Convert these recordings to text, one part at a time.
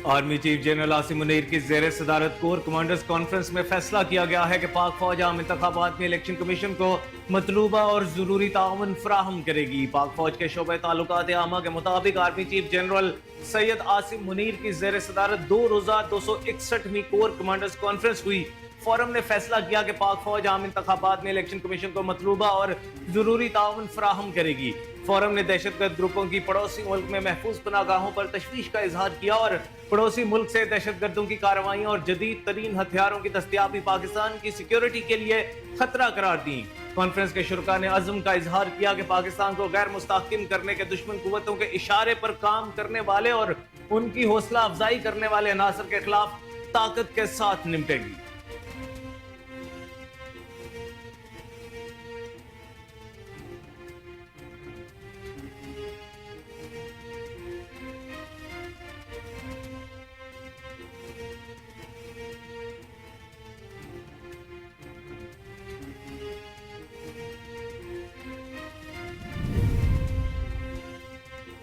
Army chief general Asim Munir की ज़ेर सदारत कोर कमांडर्स कॉन्फ्रेंस में फैसला किया गया है कि पाक फौज आम इंतखाबात में इलेक्शन कमीशन को मतलूबा और ज़रूरी ताउन फराहम करेगी। पाक फौज के शोबे ताल्लुकात आमा के मुताबिक army chief general Syed Asim Munir की ज़ेर सदारत 2 रोज़ा 261वीं कोर कमांडर्स कॉन्फ्रेंस हुई। फोरम ने फैसला किया कि पाक फौज आम इंतखाबात में इलेक्शन कमीशन को मतलूबा और जरूरी ताउन फराहम करेगी। फोरम ने दहशतगर्द ग्रुपों की पड़ोसी मुल्क में महफूज पनागाहों पर तशवीश का इजहार किया और पड़ोसी मुल्क से दहशतगर्दों की कार्रवाइयां और जदीद तरीन हथियारों की दस्तयाबी पाकिस्तान की सिक्योरिटी के लिए खतरा करार दी। कॉन्फ्रेंस के शुरका ने अज़्म का इजहार किया कि पाकिस्तान को गैर मुस्तहकम करने के दुश्मन कुव्वतों के इशारे पर काम करने वाले और उनकी हौसला अफजाई करने वाले अनासर के खिलाफ ताकत के साथ निपटेगी।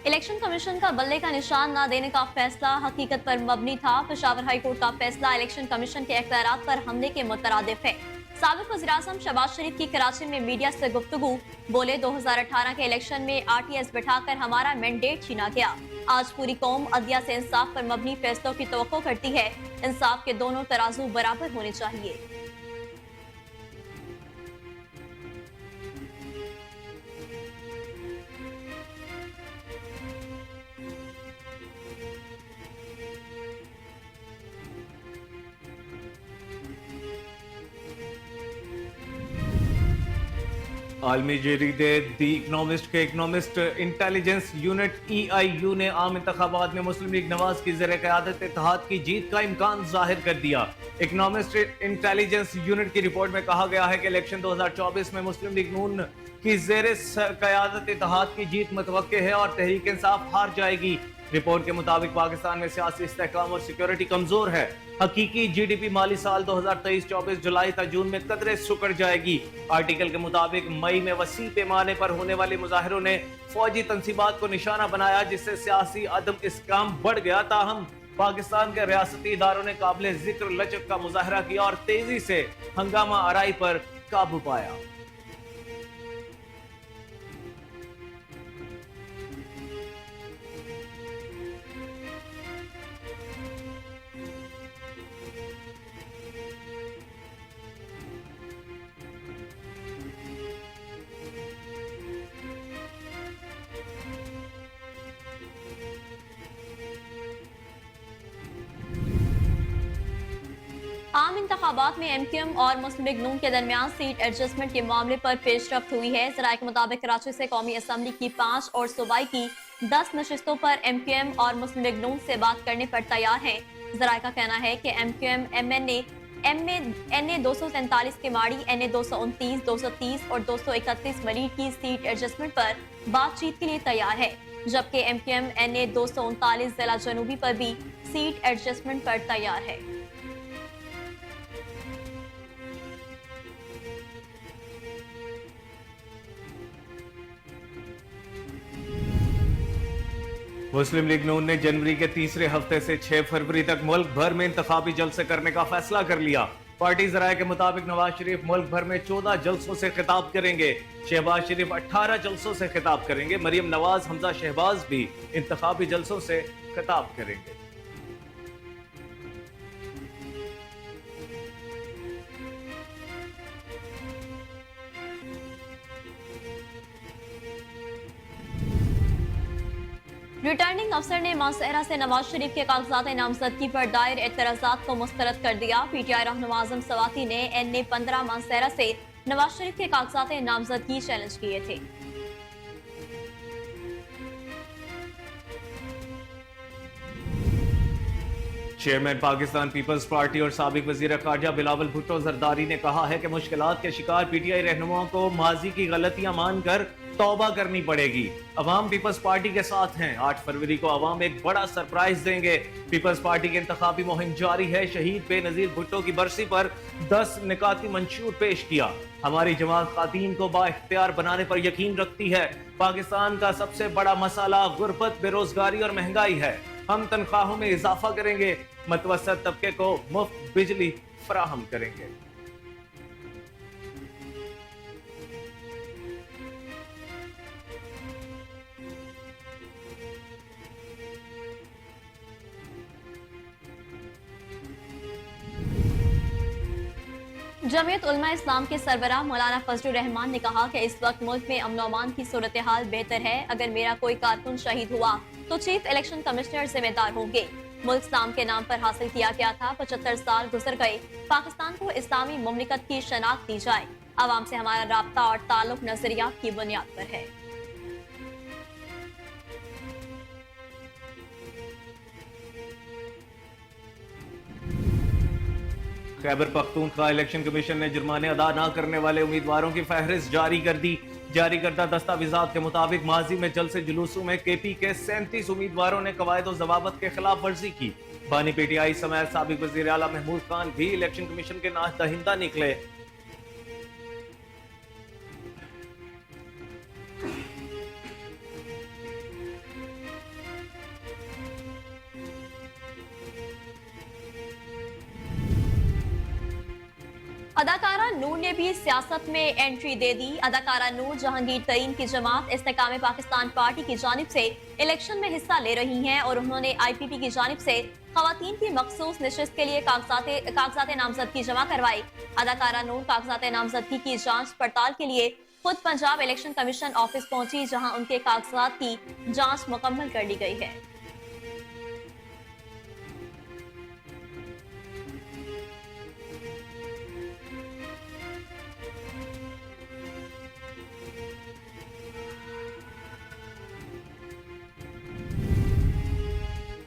इलेक्शन कमीशन का बल्ले का निशान न देने का फैसला हकीकत पर मबनी था। पेशावर हाई कोर्ट का फैसला इलेक्शन कमीशन के इख्तियारात पर हमले के मुतरादिफ है। साबिक वज़ीर-ए-आज़म शहबाज शरीफ की कराची में मीडिया से गुफ्तगू, बोले 2018 के इलेक्शन में RTS बिठाकर हमारा मैंडेट छीना गया। आज पूरी कौम अदलिया से इंसाफ पर मबनी फैसलों की तवक्को करती है। इंसाफ के दोनों तराजू बराबर होने चाहिए। आलमी जरीदे दी इकनॉमिस्ट के इकनॉमिस्ट इंटेलिजेंस यूनिट EIU ने आम इंतखाबात में मुस्लिम लीग नवाज की ज़ेर क़यादत इत्तेहाद की जीत का इम्कान जाहिर कर दिया। इकनॉमिस्ट इंटेलिजेंस यूनिट की रिपोर्ट में कहा गया है कि इलेक्शन 2024 में मुस्लिम लीग नून की ज़ेर क़यादत इत्तेहाद की जीत मुतवक्के है और तहरीक इंसाफ हार जाएगी। रिपोर्ट के मुताबिक पाकिस्तान में सियासी इस्तेहकाम और सिक्योरिटी कमजोर है। हकीकी GDP माली साल 2023-24 जुलाई तक जून में कदरे सुकड़ जाएगी। आर्टिकल के मुताबिक मई में वसी पैमाने पर होने वाले मुजाहिरों ने फौजी तंसीबात को निशाना बनाया, जिससे सियासी अदम इस्काम बढ़ गया। ताहम पाकिस्तान के रियासती इदारों ने काबिल जिक्र लचक का मुजाहरा किया और तेजी से हंगामा आराई पर काबू पाया। आम इंतखाबात में MQM और मुस्लिम लीग नून के दरमियान सीट एडजस्टमेंट के मामले पर पेशरफ्त हुई है। ज़राए के मुताबिक कराची से कौमी असम्बली की 5 और सूबाई की 10 नशिस्तों पर MQM और मुस्लिम लीग नून से बात करने पर तैयार हैं। ज़राए का कहना है कि MQM NA 243 के माड़ी, NA 229, 230 और 231 मरीज की सीट एडजस्टमेंट पर बातचीत के लिए तैयार है, जबकि MQM NA 239 जिला जनूबी पर भी सीट एडजस्टमेंट पर तैयार है। मुस्लिम लीग नून ने जनवरी के तीसरे हफ्ते से 6 फरवरी तक मुल्क भर में इंतखाबी जलसे करने का फैसला कर लिया। पार्टी ज़राए के मुताबिक नवाज शरीफ मुल्क भर में 14 जलसों से खिताब करेंगे। शहबाज शरीफ 18 जलसों से खिताब करेंगे। मरियम नवाज, हमजा शहबाज भी इंतखाबी जलसों से खिताब करेंगे। रिटर्निंग अफसर ने मासेहरा से नवाज शरीफ के कागजात नामजदगी पर दायर एतराज़ात को मुस्तरद कर दिया। PTI रहनुमा आज़म सवाती ने NA 15 मासेहरा से नवाज शरीफ के कागजात नामजदगी चैलेंज किए थे। चेयरमैन पाकिस्तान पीपल्स पार्टी और साबिक वजीर खारजा बिलावल भुट्टो जरदारी ने कहा है कि मुश्किलात के शिकार PTI रहनुमाओं को माजी की गलतियां मानकर तौबा करनी पड़ेगी। अवाम पीपल्स पार्टी के साथ हैं। 8 फरवरी को अवाम एक बड़ा सरप्राइज देंगे। पीपल्स पार्टी की इंतखाबी मुहिम जारी है। शहीद बेनजीर भुट्टो की बरसी पर 10 निकाती मंशूर पेश किया। हमारी जमात खातीन को बाइख्तियार बनाने पर यकीन रखती है। पाकिस्तान का सबसे बड़ा मसाला गुर्बत, बेरोजगारी और महंगाई है। ہم تنخواہوں میں اضافہ کریں گے, متوسط طبقے کو مفت بجلی فراہم کریں گے. जमीयत उलमा इस्लाम के सरबराह मौलाना फजलुर रहमान ने कहा कि इस वक्त मुल्क में अमन अमान की सूरत हाल बेहतर है. अगर मेरा कोई कारकुन शहीद हुआ तो चीफ इलेक्शन कमिश्नर जिम्मेदार होंगे. मुल्क इस्लाम के नाम पर हासिल किया गया था. 75 साल गुजर गए. पाकिस्तान को इस्लामी मुमलिकत की शनाख्त दी जाए. आवाम से हमारा राब्ता और ताल्लुक नजरियात की बुनियाद पर है. खैबर पख्तूनख्वा इलेक्शन कमीशन ने जुर्माने अदा न करने वाले उम्मीदवारों की फहरिस्त जारी कर दी. जारी करदा दस्तावेजात के मुताबिक माजी में जलसे जुलूसों में केपी के 37 उम्मीदवारों ने कवायद और जवाबत के खिलाफ वर्जी की. बानी पीटीआई समेत साबिक वजीर आला महमूद खान भी इलेक्शन कमीशन के नाश दहिंदा निकले. अदाकारा नूर ने भी सियासत में एंट्री दे दी. अदाकारा नूर जहांगीर तरीन की जमात इस्तेकाम पाकिस्तान पार्टी की जानिब से इलेक्शन में हिस्सा ले रही हैं और उन्होंने IPP की जानिब से खवातीन की मखसूस नशिस्त के लिए कागजात नामजदगी जमा करवाई. अदाकारा नूर कागजात नामजदगी की जांच पड़ताल के लिए खुद पंजाब इलेक्शन कमीशन ऑफिस पहुंची, जहां उनके कागजात की जांच मुकम्मल कर ली गई है.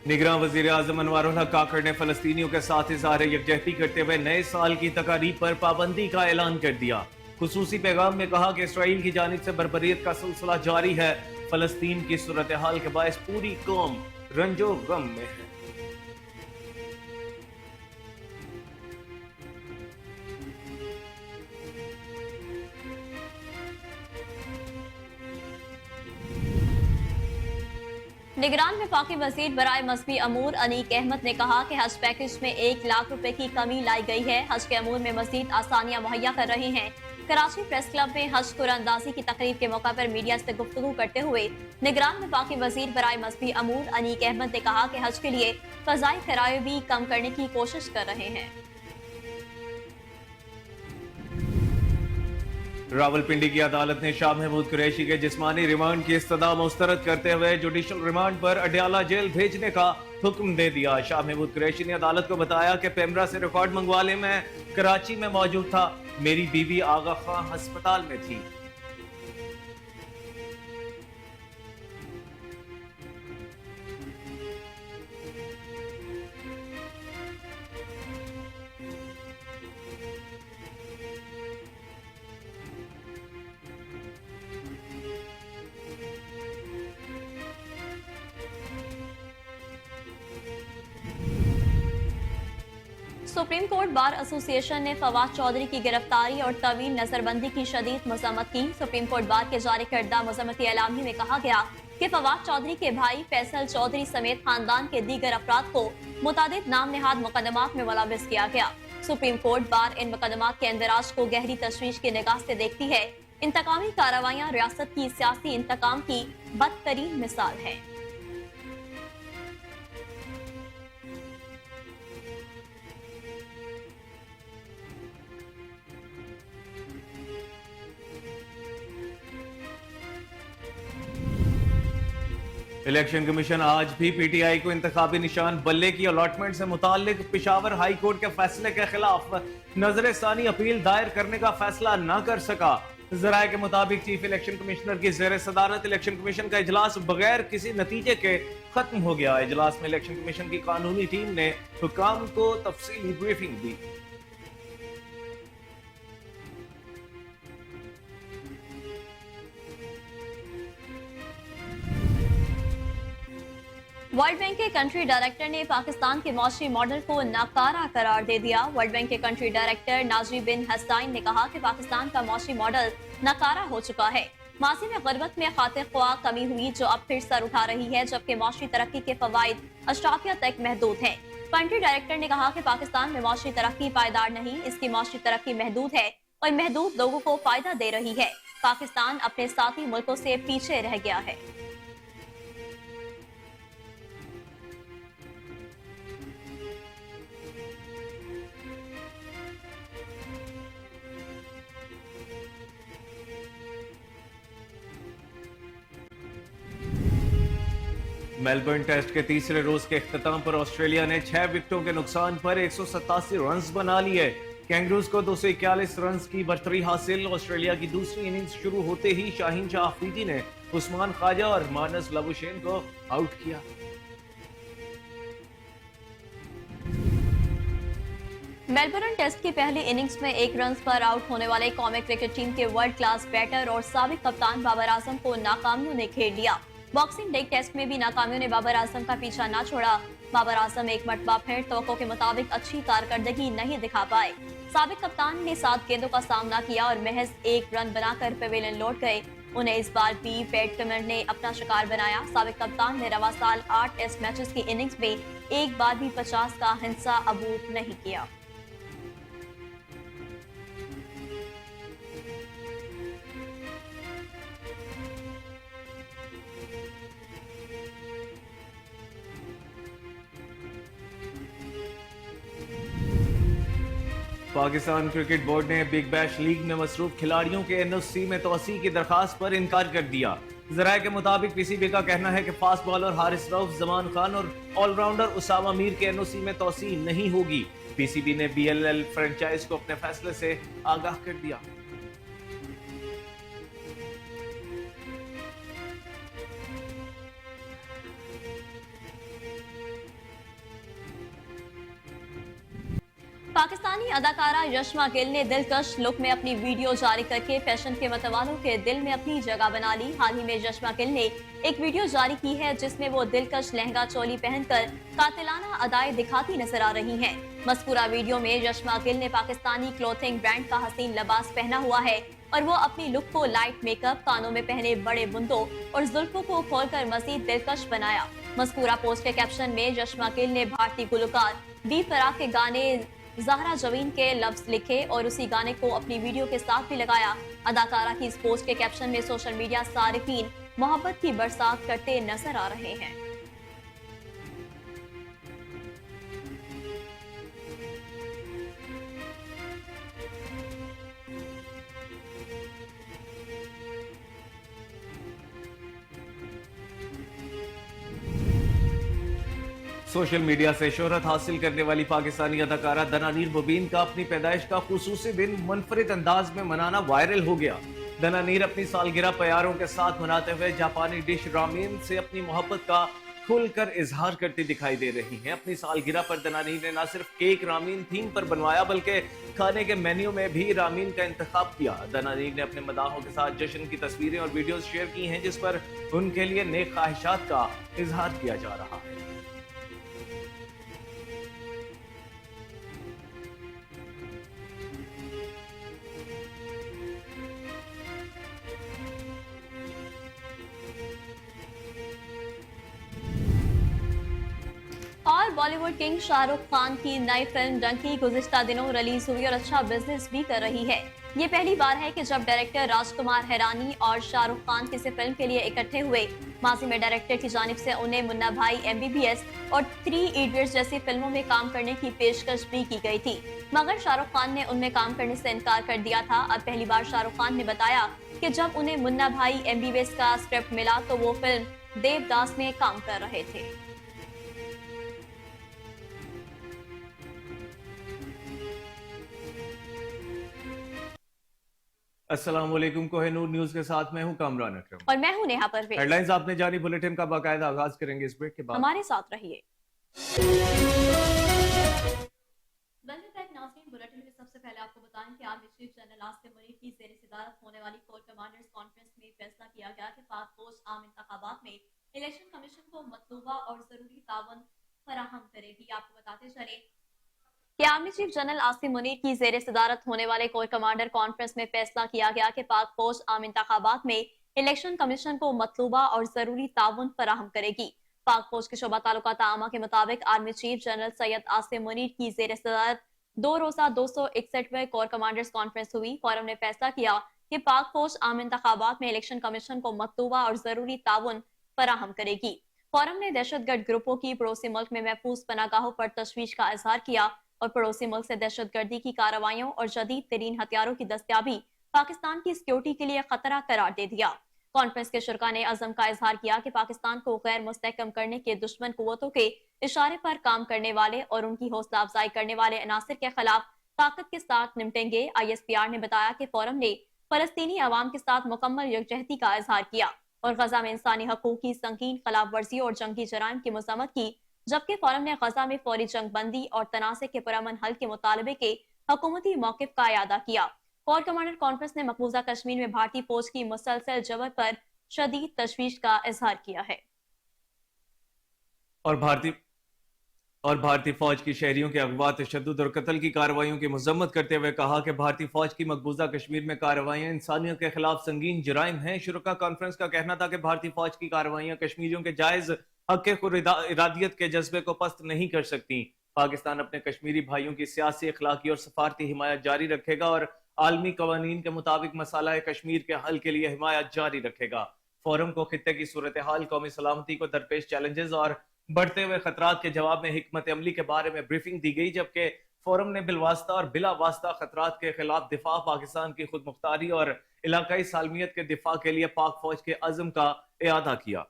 निगरान वजीर आजम अनवारुल हक काकड़ ने फलस्तीनियों के साथ इज़हार यकजहती करते हुए नए साल की तकारीब पर पाबंदी का ऐलान कर दिया. खुसूसी पैगाम में कहा कि इसराइल की जानिब से बर्बरियत का सिलसिला जारी है. फलस्तीन की सूरत हाल के बायस पूरी कौम रंजो गम में है. निगरान वफाकी वजीर बराए मजहबी अमूर अनीक अहमद ने कहा कि हज पैकेज में 1 लाख रुपए की कमी लाई गई है. हज के अमूर में मजीद आसानियां मुहैया कर रहे हैं. कराची प्रेस क्लब में हज कुरानंदाजी की तकरीब के मौका पर मीडिया से गुफ्तगू करते हुए निगरान वफाकी वजीर बराए मजहबी अमूर अनीक अहमद ने कहा कि हज के लिए फजाई किराए भी कम करने की कोशिश कर रहे हैं. रावलपिंडी की अदालत ने शाह महमूद कुरैशी के जिस्मानी रिमांड की इस्तदा मुस्तरद करते हुए जुडिशल रिमांड पर अडयाला जेल भेजने का हुक्म दे दिया. शाह महमूद कुरैशी ने अदालत को बताया कि पेमरा से रिकॉर्ड मंगवाने में कराची में मौजूद था. मेरी बीवी आगा खां अस्पताल में थी. सुप्रीम कोर्ट बार एसोसिएशन ने फवाद चौधरी की गिरफ्तारी और तवील नजरबंदी की शदीद मजम्मत की. सुप्रीम कोर्ट बार के जारी करदा मजम्मती एलामी में कहा गया कि फवाद चौधरी के भाई फैसल चौधरी समेत खानदान के दीगर अफराद को मुतादिद नाम नेहाद मुकदमात में मुलव्वस किया गया. सुप्रीम कोर्ट बार इन मुकदमात के अंदराज को गहरी तशवीश की निगाह से देखती है. इंतकामी कार्रवाइयां रियासत की सियासी इंतकाम की बदतरीन मिसाल है. इलेक्शन कमीशन आज भी पीटीआई को इंतखाबी निशान बल्ले की अलॉटमेंट से मुतालिक पेशावर हाई कोर्ट के फैसले के खिलाफ नजर सानी अपील दायर करने का फैसला न कर सका. जराये के मुताबिक चीफ इलेक्शन कमिश्नर की जेर सदारत इलेक्शन कमीशन का इजलास बगैर किसी नतीजे के खत्म हो गया. इजलास में इलेक्शन कमीशन की कानूनी टीम ने हुकाम को तफसीली ब्रीफिंग दी. वर्ल्ड बैंक के कंट्री डायरेक्टर ने पाकिस्तान के मौशी मॉडल को नाकारा करार दे दिया. वर्ल्ड बैंक के कंट्री डायरेक्टर नाजी बिन हसैन ने कहा कि पाकिस्तान का मौशी मॉडल नाकारा हो चुका है. माजी में गुर्बत में खातिर ख्वाह कमी हुई जो अब फिर सर उठा रही है, जबकि माशी तरक्की के फवाइद अशराफिया तक महदूद हैं। कंट्री डायरेक्टर ने कहा कि पाकिस्तान में माशी तरक्की पायदार नहीं, इसकी माशी तरक्की महदूद है और महदूद लोगों को फायदा दे रही है। पाकिस्तान अपने साथी मुल्कों से पीछे रह गया है। मेलबर्न टेस्ट के तीसरे रोज के इख्तिताम पर ऑस्ट्रेलिया ने 6 विकेटों के नुकसान पर 187 रन्स बना लिए। कैंगरूज को 241 रन्स की बर्तरी हासिल। ऑस्ट्रेलिया की दूसरी इनिंग्स शुरू होते ही शाहीन शाह अफरीदी ने उस्मान ख्वाजा और मानस लाबुशेन को आउट किया। मेलबर्न टेस्ट की पहली इनिंग्स में 1 रन पर आउट होने वाले कौमी क्रिकेट टीम के वर्ल्ड क्लास बैटर और साबिक कप्तान बाबर आजम को नाकामियों ने घेर लिया। बॉक्सिंग डे टेस्ट में भी नाकामियों ने बाबर आजम का पीछा न छोड़ा। बाबर आजम एक मरतबा फिर तवक्को के मुताबिक अच्छी कारकर्दगी नहीं दिखा पाए। साबिक कप्तान ने 7 गेंदों का सामना किया और महज 1 रन बनाकर पवेलियन लौट गए। उन्हें इस बार भी पैट कमिंस ने अपना शिकार बनाया। साबिक कप्तान ने रवा साल 8 टेस्ट मैचेस की इनिंग्स में एक बार भी 50 का हिस्सा अबूर नहीं किया। पाकिस्तान क्रिकेट बोर्ड ने बिग बैश लीग में मसरूफ खिलाड़ियों के एनओसी में तोसी की दरखास्त पर इनकार कर दिया। जराये के मुताबिक पीसीबी का कहना है कि फास्ट बॉलर हारिस रऊफ, जमान खान और ऑलराउंडर उसामा मीर के एनओसी में तोसी नहीं होगी। पीसीबी ने बीएलएल फ्रेंचाइज को अपने फैसले से आगाह कर दिया। पाकिस्तानी अदाकारा यशमा गिल ने दिलकश लुक में अपनी वीडियो जारी करके फैशन के मतवालों के दिल में अपनी जगह बना ली। हाल ही में यशमा गिल ने एक वीडियो जारी की है जिसमें वो दिलकश लहंगा चोली पहनकर कातिलाना अदाएं दिखाती नजर आ रही हैं। मज़कूरा वीडियो में यशमा गिल ने पाकिस्तानी क्लोथिंग ब्रांड का हसीन लिबास पहना हुआ है और वो अपनी लुक को लाइट मेकअप, कानों में पहने बड़े बुंदों और जुल्फों को खोलकर मजीद दिलकश बनाया। मज़कूरा पोस्ट के कैप्शन में यशमा गिल ने भारतीय गुलकार बी फराक के गाने ज़हरा जवीन के लफ्ज लिखे और उसी गाने को अपनी वीडियो के साथ भी लगाया। अदाकारा की इस पोस्ट के कैप्शन में सोशल मीडिया सारिफीन मोहब्बत की बरसात करते नजर आ रहे हैं। सोशल मीडिया से शोहरत हासिल करने वाली पाकिस्तानी अदाकारा दनानीर मुबीन का अपनी पैदाइश का खुसूसी दिन मुनफरिद अंदाज में मनाना वायरल हो गया। दनानीर अपनी सालगिरह प्यारों के साथ मनाते हुए जापानी डिश रामीन से अपनी मोहब्बत का खुलकर इजहार करती दिखाई दे रही हैं। अपनी सालगिरह पर दनानीर ने न सिर्फ केक रामीन थीम पर बनवाया बल्कि खाने के मेन्यू में भी रामीन का इंतखाब किया। दनानीर ने अपने मदाहों के साथ जश्न की तस्वीरें और वीडियोस शेयर की हैं जिस पर उनके लिए नेक ख्वाहिशात का इजहार किया जा रहा है। और बॉलीवुड किंग शाहरुख खान की नई फिल्म डंकी गुज़िश्ता दिनों रिलीज हुई और अच्छा बिजनेस भी कर रही है। ये पहली बार है कि जब डायरेक्टर राजकुमार हिरानी और शाहरुख खान किसी फिल्म के लिए इकट्ठे हुए। माजी में डायरेक्टर की जानिब से उन्हें मुन्ना भाई, MBBS और 3 इडियट्स जैसी फिल्मों में काम करने की पेशकश भी की गई थी, मगर शाहरुख खान ने उनमें काम करने से इनकार कर दिया था। अब पहली बार शाहरुख खान ने बताया कि जब उन्हें मुन्ना भाई, MBBS का स्क्रिप्ट मिला तो वो फिल्म देवदास में काम कर रहे थे। अस्सलाम वालेकुम, कोहिनूर न्यूज के साथ मैं हूं कामरान अकरम और मैं हूं नेहा परवेज। हेडलाइंस आपने जानी, बुलेटिन का बाकायदा आगाज करेंगे इस ब्रेक के बाद। हमारे साथ रहिए। बुलेटिन में सबसे पहले आपको बताएं कि army chief general Asim Munir की ज़ेर सदारत होने वाली कोर कमांडर्स कॉन्फ्रेंस में फैसला किया गया कि पाक फौज आम इंतखाबात में इलेक्शन कमीशन को मतलूबा और जरूरी तावन फराहम करेगी। आपको बताते चले कि army chief general Asim Munir की ज़ेर सदारत होने वाले कोर कमांडर कॉन्फ्रेंस में फैसला किया गया कि पाक फौज आम इंतखाबात में इलेक्शन कमीशन को मतलूबा और जरूरी ताउन फराहम करेगी। पाक फौज के शोबा ताल्लुकात आमा के मुताबिक army chief general Syed Asim Munir की जेर सदारत 2 रोजा 261वें कोर कमांडर्स कॉन्फ्रेंस हुई। फोरम ने फैसला किया कि पाक फौज आम इंतखाबात में इलेक्शन कमीशन को मतलूबा और जरूरी ताउन फराहम करेगी। फोरम ने दहशतगर्द ग्रुपों की पड़ोसी मुल्क में महफूज पनागाहों पर तशवीश का इजहार किया और पड़ोसी मुल्क से दहशतगर्दी की कार्रवाइयों और जदीद तरीन हथियारों की दस्तयाबी पाकिस्तान की सिक्योरिटी के लिए खतरा करार दे दिया। कॉन्फ्रेंस के शुरा ने अज़म का इजहार किया कि पाकिस्तान को गैर मुस्तहकम करने के दुश्मन कुव्वतों के इशारे पर काम करने वाले और उनकी हौसला अफजाई करने वाले अनासर के खिलाफ ताकत के साथ निपटेंगे। ISPR ने बताया कि फोरम ने फलस्तीनी अवाम के साथ मुकम्मल यकजहती का इजहार किया और गजा में इंसानी हकूक की संगीन खिलाफ वर्जी और जंगी जराइम की मजम्मत की, जबकि फोरम ने गजा में फौरी जंग बंदी और तनाज़े के पुरअमन हल के मुतालबे के हुकूमती मौक़िफ़ का इयादा किया। कोर कमांडर कॉन्फ्रेंस ने मकबूजा कश्मीर में भारतीय फौज की मुसलसल जबर पर शदीद तशवीश का इजहार किया है। और भारतीय फौज की शहरियों के अगवा, तशद्दुद और कत्ल की कार्रवाइयों की मजम्मत करते हुए कहा कि भारतीय फौज की मकबूजा कश्मीर में कार्रवाइयां इंसानियत के खिलाफ संगीन जराइम हैं। शुरा कॉन्फ्रेंस का कहना था कि भारतीय फौज की कार्रवाइयां कश्मीरियों के जायज हक इरादियत के जज्बे को पस्त नहीं कर सकती। पाकिस्तान अपने कश्मीरी भाइयों की सियासी, अखलाकी और सफारती हिमायत जारी रखेगा और आलमी कवानीन के मुताबिक मसाला कश्मीर के हल के लिए हिमायत जारी रखेगा। फोरम को खित्ते की सूरत हाल, कौमी सलामती को दरपेश चैलेंजेस और बढ़ते हुए खतरात के जवाब में हिकमत अमली के बारे में ब्रीफिंग दी गई, जबकि फोरम ने बिलवास्ता और बिला वास्ता खतरात के खिलाफ दिफा, पाकिस्तान की खुद मुख्तारी और इलाकाई सालमियत के दिफा के लिए पाक फौज के अज़म का इयादा किया।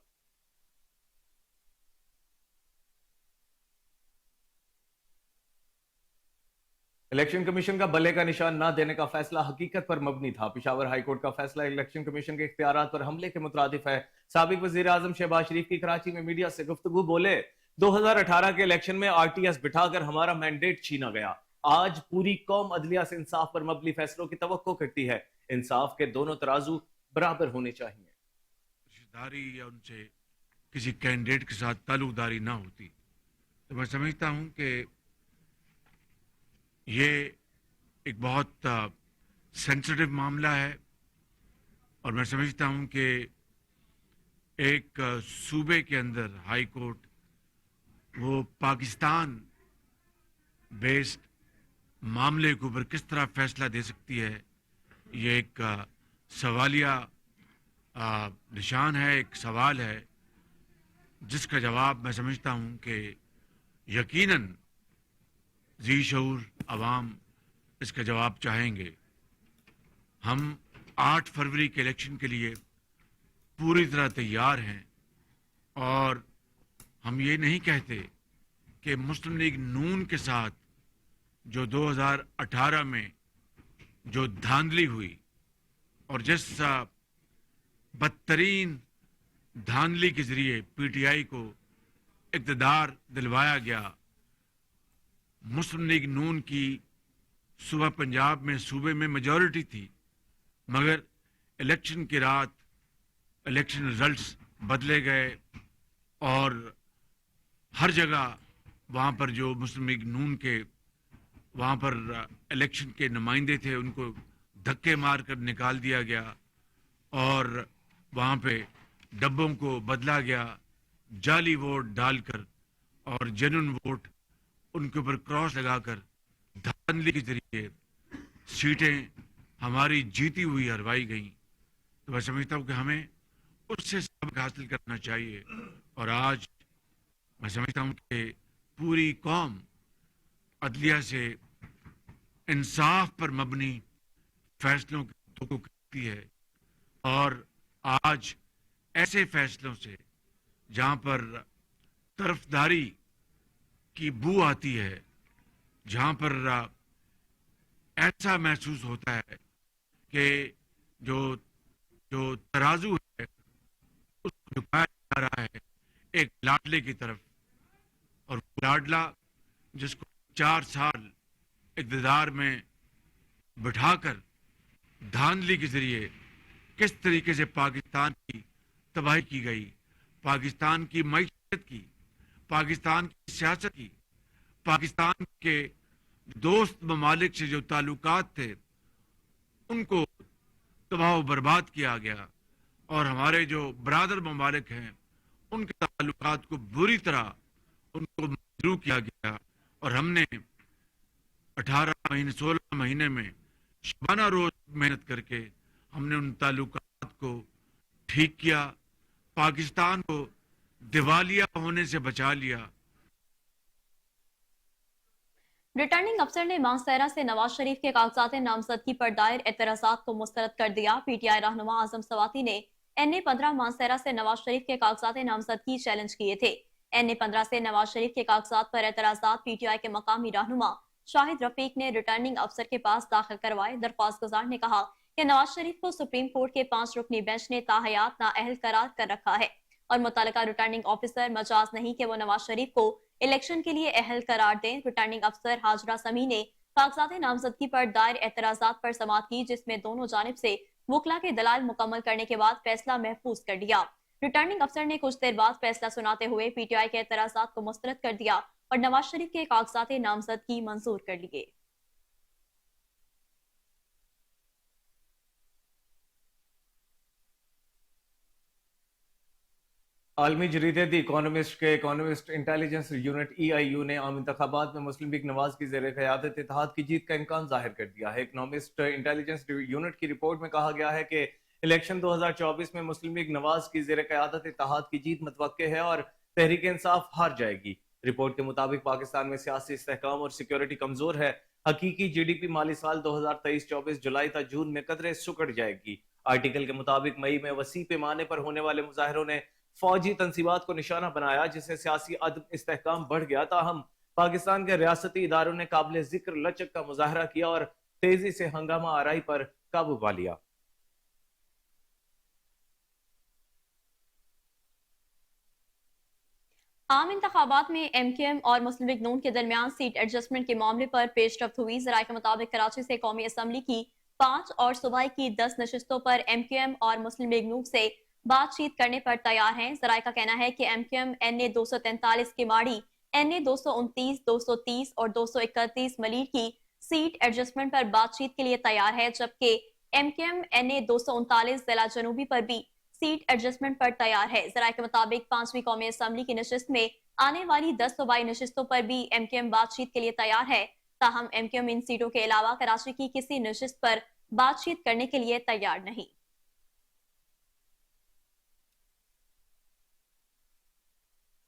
इलेक्शन कमीशन का बल्ले का निशान न देने का फैसला हकीकत पर मबनी था। पेशावर हाई कोर्ट का फैसला इलेक्शन कमीशन के इख्तियारात पर हमले के मुतरादिफ है। साबिक वजीर आजम शहबाज शरीफ की कराची में मीडिया से गुफ्तगू बोले, 2018 के इलेक्शन में RTS बिठाकर हमारा मैंडेट छीना गया। आज पूरी कौम अदलिया से इंसाफ पर मबनी फैसलों की तवक्को करती है। इंसाफ के दोनों तराजू बराबर होने चाहिए। रिश्तेदारी या उनसे किसी कैंडिडेट के साथ ताल्लुकदारी ना होती तो मैं समझता हूं कि ये एक बहुत सेंसिटिव मामला है और मैं समझता हूं कि एक सूबे के अंदर हाई कोर्ट वो पाकिस्तान बेस्ड मामले के ऊपर किस तरह फैसला दे सकती है, ये एक सवालिया निशान है, एक सवाल है जिसका जवाब मैं समझता हूं कि यकीनन जी शऊर अवाम इसका जवाब चाहेंगे। हम 8 फरवरी के इलेक्शन के लिए पूरी तरह तैयार हैं और हम ये नहीं कहते कि मुस्लिम लीग नून के साथ जो 2018 में जो धांधली हुई और जिस बदतरीन धांधली के जरिए PTI को इक़्तिदार दिलवाया गया, मुस्लिम लीग नून की सुबह पंजाब में सूबे में मेजॉरिटी थी, मगर इलेक्शन की रात इलेक्शन रिजल्ट्स बदले गए और हर जगह वहाँ पर जो मुस्लिम लीग नून के वहाँ पर इलेक्शन के नुमाइंदे थे उनको धक्के मार कर निकाल दिया गया और वहाँ पे डब्बों को बदला गया, जाली वोट डालकर और जेन्युइन वोट उनके ऊपर क्रॉस लगाकर धांधली के जरिए सीटें हमारी जीती हुई हरवाई गई। तो मैं समझता हूँ कि हमें उससे सबक हासिल करना चाहिए और आज मैं समझता हूँ कि पूरी कौम अदलिया से इंसाफ पर मबनी फैसलों की तवक्को करती है और आज ऐसे फैसलों से जहाँ पर तरफदारी की बू आती है, जहाँ पर ऐसा महसूस होता है कि जो जो तराजू है उसको झुकाया जा रहा है एक लाडले की तरफ, और लाडला जिसको 4 साल इक़्तिदार में बिठाकर धांधली के जरिए किस तरीके से पाकिस्तान की तबाही की गई, पाकिस्तान की मईशत की, पाकिस्तान की सियासत की, पाकिस्तान के दोस्त ममालिक से जो ताल्लुकात थे उनको तबाह बर्बाद किया गया। اور ہمارے جو برادر ممالک ہیں ان کے تعلقات کو بری طرح ان کو مجروح کیا گیا، اور ہم نے 16 مہینے میں شبانہ روز محنت کر کے ہم نے ان تعلقات کو ٹھیک کیا، پاکستان کو دیوالیہ ہونے سے بچا لیا۔ ریٹرننگ افسر نے مانسہرہ سے نواز شریف کے کاغذات نامزدگی پر دائر اعتراضات کو مسترد کر دیا۔ پی ٹی آئی رہنما اعظم سواتی نے NA-15 مانسہرہ سے نواز شریف کے کاغذات نامزدگی چیلنج کیے تھے۔ NA-15 سے نواز شریف کے کاغذات پر اعتراضات پی ٹی آئی کے مقامی رہنما شاہد رفیق نے ریٹرننگ افسر کے پاس داخل کروائے۔ درخواست گزار نے کہا کہ نواز شریف کو سپریم کورٹ کے 5 رکنی بینچ نے تاحیات نااہل قرار کر رکھا ہے اور متعلقہ ریٹرننگ آفیسر مجاز نہیں کہ وہ نواز شریف کو الیکشن کے لیے اہل قرار دیں۔ ریٹرننگ افسر حاجرہ سمیع نے کاغذات نامزدگی پر دائر اعتراضات پر سماعت کی، جس میں دونوں جانب سے وکلا کے دلائل مکمل کرنے کے بعد فیصلہ محفوظ کر لیا۔ ریٹرننگ افسر نے کچھ دیر بعد فیصلہ سناتے ہوئے پی ٹی آئی کے اعتراضات کو مسترد کر دیا اور نواز شریف کے کاغذات نامزدگی منظور کر لیے۔ عالمی جریدے دی اکانومسٹ کے اکانومسٹ انٹیلیجنس یونٹ EIU نے عام انتخابات میں مسلم لیگ نواز کی زیر قیادت اتحاد کی جیت کا امکان ظاہر کر دیا ہے۔ اکانومسٹ انٹیلیجنس یونٹ کی رپورٹ میں کہا گیا ہے کہ الیکشن 2024 میں مسلم لیگ نواز کی زیر قیادت اتحاد کی جیت متوقع ہے اور تحریک انصاف ہار جائے گی۔ رپورٹ کے مطابق پاکستان میں سیاسی استحکام اور سیکیورٹی کمزور ہے۔ حقیقی GDP مالی سال 2023-24 جولائی تا جون میں قدرے سکڑ جائے گی۔ آرٹیکل کے مطابق مئی میں وسیع پیمانے پر ہونے والے مظاہروں نے فوجی تنصیبات کو نشانہ بنایا، جس سے سیاسی عدم استحکام بڑھ گیا۔ تاہم پاکستان کے ریاستی اداروں نے قابل ذکر لچک کا مظاہرہ کیا اور تیزی سے ہنگامہ آرائی پر قابو پا لیا۔ عام انتخابات میں MQM اور مسلم لیگ نون کے درمیان سیٹ ایڈجسٹمنٹ کے معاملے پر پیش رفت ہوئی۔ ذرائع کے مطابق کراچی سے قومی اسمبلی کی 5 اور صوبائی کی 10 نشستوں پر MQM اور مسلم لیگ نون سے بات چیت کرنے پر تیار ہیں۔ ذرائع کا کہنا ہے کہ MQM NA-243 کی ماڑی، NA-229، 230 اور 231 ملیر کی سیٹ ایڈجسٹمنٹ پر بات چیت کے لیے تیار ہے، جبکہ MQM NA-239 ضلع جنوبی پر بھی سیٹ ایڈجسٹمنٹ پر تیار ہے۔ ذرائع کے مطابق 5ویں قومی اسمبلی کی نشست میں آنے والی 10 صوبائی نشستوں پر بھی MQM بات چیت کے لیے تیار ہے۔ تاہم MQM ان سیٹوں کے علاوہ کراچی کی کسی نشست پر بات چیت کرنے کے لیے تیار نہیں۔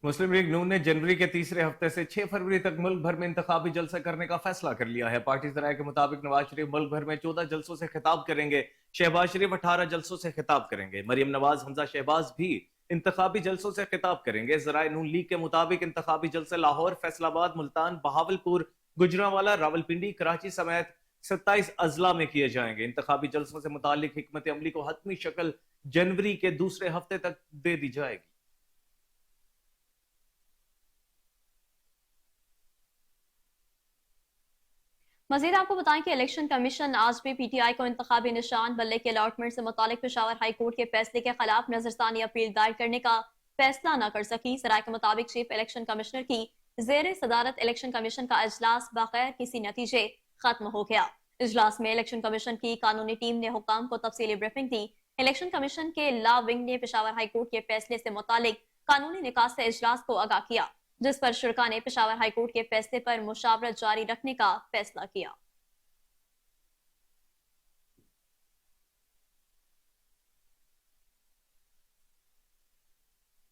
مسلم لیگ نون نے جنوری کے تیسرے ہفتے سے 6 فروری تک ملک بھر میں انتخابی جلسہ کرنے کا فیصلہ کر لیا ہے۔ پارٹی ذرائع کے مطابق نواز شریف ملک بھر میں 14 جلسوں سے خطاب کریں گے، شہباز شریف 18 جلسوں سے خطاب کریں گے، مریم نواز، حمزہ شہباز بھی انتخابی جلسوں سے خطاب کریں گے۔ ذرائع نون لیگ کے مطابق انتخابی جلسے لاہور، فیصل آباد، ملتان، بہاولپور، گجرانوالہ، راولپنڈی، کراچی سمیت 27 اضلاع میں کیے جائیں گے۔ انتخابی جلسوں سے متعلق حکمت عملی کو حتمی شکل جنوری کے دوسرے ہفتے تک دے دی جائے گی۔ مزید آپ کو بتائیں کہ الیکشن کمیشن آج بھی پی ٹی آئی کو انتخابی نشان بلے کے الاٹمنٹ سے متعلق پشاور ہائی کورٹ کے فیصلے کے خلاف نظرثانی اپیل دائر کرنے کا فیصلہ نہ کر سکی۔ ذرائع کے مطابق چیف الیکشن کمشنر کی زیر صدارت الیکشن کمیشن کا اجلاس بغیر کسی نتیجے ختم ہو گیا۔ اجلاس میں الیکشن کمیشن کی قانونی ٹیم نے حکام کو تفصیلی بریفنگ دی۔ الیکشن کمیشن کے لا ونگ نے پشاور ہائی کورٹ کے فیصلے سے متعلق قانونی نکات سے اجلاس کو آگاہ کیا، جس پر شرکاء نے پشاور ہائی کورٹ کے فیصلے پر مشاورت جاری رکھنے کا فیصلہ کیا۔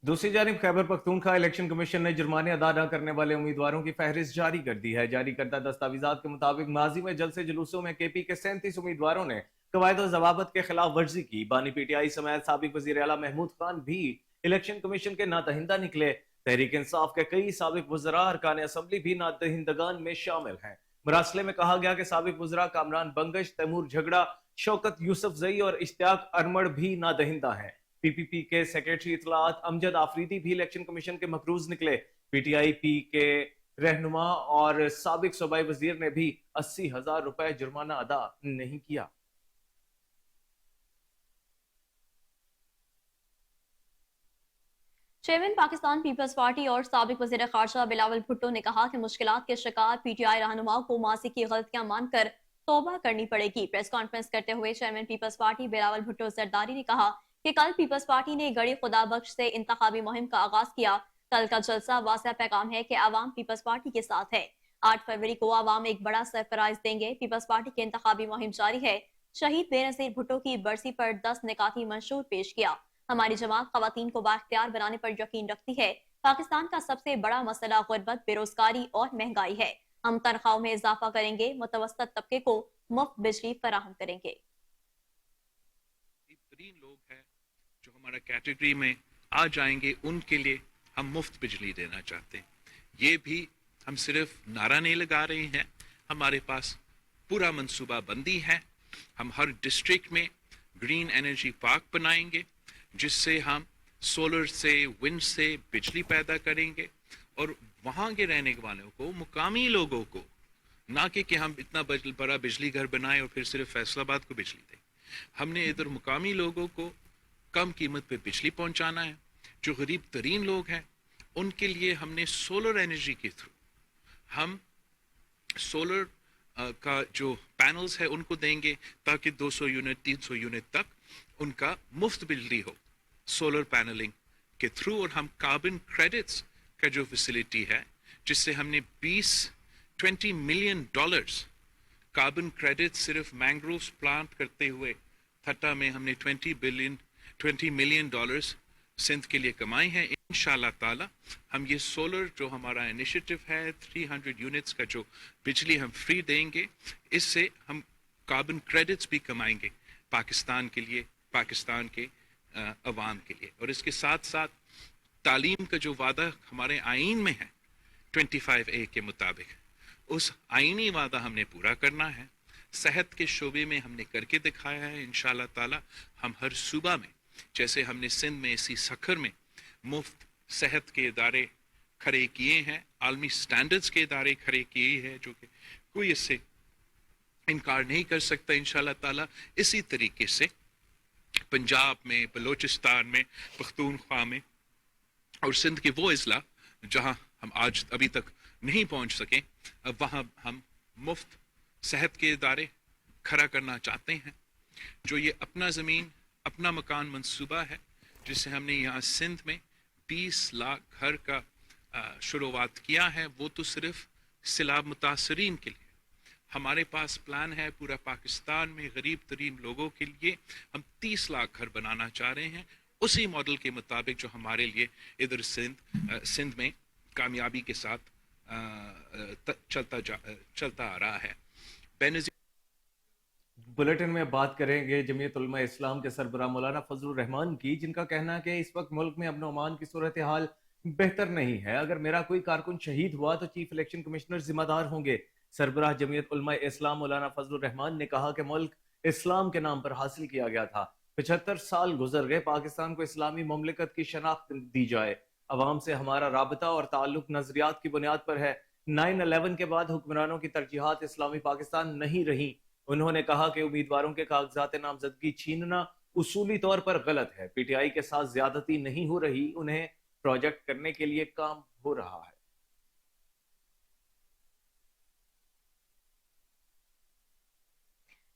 دوسری جانب خیبر پختونخوا الیکشن کمیشن نے جرمانے ادا نہ کرنے والے امیدواروں کی فہرست جاری کر دی ہے۔ جاری کردہ دستاویزات کے مطابق ماضی میں جلسے جلوسوں میں KP کے 37 امیدواروں نے قواعد و ضوابط کے خلاف ورزی کی۔ بانی PTI سمیت سابق وزیر اعلیٰ محمود خان بھی الیکشن کمیشن کے نادہندہ نکلے۔ تحریک انصاف کے کئی سابق وزراء ارکان اسمبلی بھی نادہندگان میں شامل ہیں۔ مراسلے میں کہا گیا کہ سابق وزراء کامران بنگش، تیمور جھگڑا، شوکت یوسف زئی اور اشتیاق ارمڑ بھی نادہندہ ہیں۔ PPP کے سیکریٹری اطلاعات امجد آفریدی بھی الیکشن کمیشن کے مقروض نکلے۔ PTI P کے رہنما اور سابق صوبائی وزیر نے بھی 80,000 روپے جرمانہ ادا نہیں کیا۔ چیئرمین پاکستان پیپلز پارٹی اور سابق وزیر خارجہ بلاول بھٹو نے کہا کہ مشکلات کے شکار PTI رہنماؤں کو ماضی کی غلطیاں مان کر توبہ کرنی پڑے گی۔ پریس کانفرنس کرتے ہوئے چیئرمین پیپلز پارٹی بلاول بھٹو زرداری نے کہا کہ کل پیپلز پارٹی نے گڑی خدا بخش سے انتخابی مہم کا آغاز کیا۔ کل کا جلسہ واضح پیغام ہے کہ عوام پیپلز پارٹی کے ساتھ ہے۔ 8 فروری کو عوام ایک بڑا سرپرائز دیں گے۔ پیپلز پارٹی کی انتخابی مہم جاری ہے۔ شہید بے نظیر بھٹو کی برسی پر 10 نکاتی منشور پیش کیا۔ ہماری جماعت خواتین کو بااختیار بنانے پر یقین رکھتی ہے۔ پاکستان کا سب سے بڑا مسئلہ غربت، بے روزگاری اور مہنگائی ہے۔ ہم تنخواہوں میں اضافہ کریں گے، متوسط طبقے کو مفت بجلی فراہم کریں گے۔ ترین لوگ ہیں جو ہمارا کیٹیگری میں آ جائیں گے، ان کے لیے ہم مفت بجلی دینا چاہتے ہیں۔ یہ بھی ہم صرف نعرہ نہیں لگا رہے ہیں، ہمارے پاس پورا منصوبہ بندی ہے۔ ہم ہر ڈسٹرکٹ میں گرین انرجی پارک بنائیں گے، جس سے ہم سولر سے، ونڈ سے بجلی پیدا کریں گے، اور وہاں کے رہنے والوں کو، مقامی لوگوں کو، نہ کہ ہم اتنا بڑا بجلی گھر بنائیں اور پھر صرف فیصل آباد کو بجلی دیں۔ ہم نے ادھر مقامی لوگوں کو کم قیمت پہ بجلی پہنچانا ہے۔ جو غریب ترین لوگ ہیں ان کے لیے ہم نے سولر انرجی کے تھرو ہم سولر کا جو پینلز ہے ان کو دیں گے، تاکہ 200 یونٹ 300 یونٹ تک ان کا مفت بجلی ہو سولر پینلنگ کے تھرو۔ اور ہم کاربن کریڈٹس کا جو فیسلٹی ہے، جس سے ہم نے $20 ملین کاربن کریڈٹ صرف مینگرووز پلانٹ کرتے ہوئے تھٹا میں ہم نے $20 ملین سندھ کے لیے کمائے ہیں۔ انشاءاللہ تعالی ہم یہ سولر جو ہمارا انیشیٹو ہے، 300 یونٹس کا جو بجلی ہم فری دیں گے، اس سے ہم کاربن کریڈٹس بھی کمائیں گے پاکستان کے لیے، پاکستان کے عوام کے لیے۔ اور اس کے ساتھ ساتھ تعلیم کا جو وعدہ ہمارے آئین میں ہے 25A کے مطابق، اس آئینی وعدہ ہم نے پورا کرنا ہے۔ صحت کے شعبے میں ہم نے کر کے دکھایا ہے۔ انشاءاللہ تعالی ہم ہر صوبہ میں، جیسے ہم نے سندھ میں اسی سکھر میں مفت صحت کے ادارے کھڑے کیے ہیں، عالمی سٹینڈرڈز کے ادارے کھڑے کیے ہیں، جو کہ کوئی اس سے انکار نہیں کر سکتا۔ انشاءاللہ تعالی اسی طریقے سے پنجاب میں، بلوچستان میں، پختونخوا میں اور سندھ کے وہ اضلاع جہاں ہم آج ابھی تک نہیں پہنچ سکیں، اب وہاں ہم مفت صحت کے ادارے کھڑا کرنا چاہتے ہیں۔ جو یہ اپنا زمین اپنا مکان منصوبہ ہے، جس سے ہم نے یہاں سندھ میں 20 لاکھ گھر کا شروعات کیا ہے، وہ تو صرف سیلاب متاثرین کے لیے۔ ہمارے پاس پلان ہے پورا پاکستان میں غریب ترین لوگوں کے لیے ہم 30 لاکھ گھر بنانا چاہ رہے ہیں، اسی ماڈل کے مطابق جو ہمارے لیے ادھر سندھ میں کامیابی کے ساتھ چلتا آ رہا ہے۔ بینظیر بلیٹن میں بات کریں گے جمعیت علماء اسلام کے سربراہ مولانا فضل الرحمان کی، جن کا کہنا ہے کہ اس وقت ملک میں امن و امان کی صورتحال بہتر نہیں ہے۔ اگر میرا کوئی کارکن شہید ہوا تو چیف الیکشن کمشنر ذمہ دار ہوں گے۔ سربراہ جمعیت علماء اسلام مولانا فضل الرحمان نے کہا کہ ملک اسلام کے نام پر حاصل کیا گیا تھا، 75 سال گزر گئے، پاکستان کو اسلامی مملکت کی شناخت دی جائے۔ عوام سے ہمارا رابطہ اور تعلق نظریات کی بنیاد پر ہے۔ 9/11 کے بعد حکمرانوں کی ترجیحات اسلامی پاکستان نہیں رہیں۔ انہوں نے کہا کہ امیدواروں کے کاغذات نامزدگی چھیننا اصولی طور پر غلط ہے۔ پی ٹی آئی کے ساتھ زیادتی نہیں ہو رہی، انہیں پروجیکٹ کرنے کے لیے کام ہو رہا ہے۔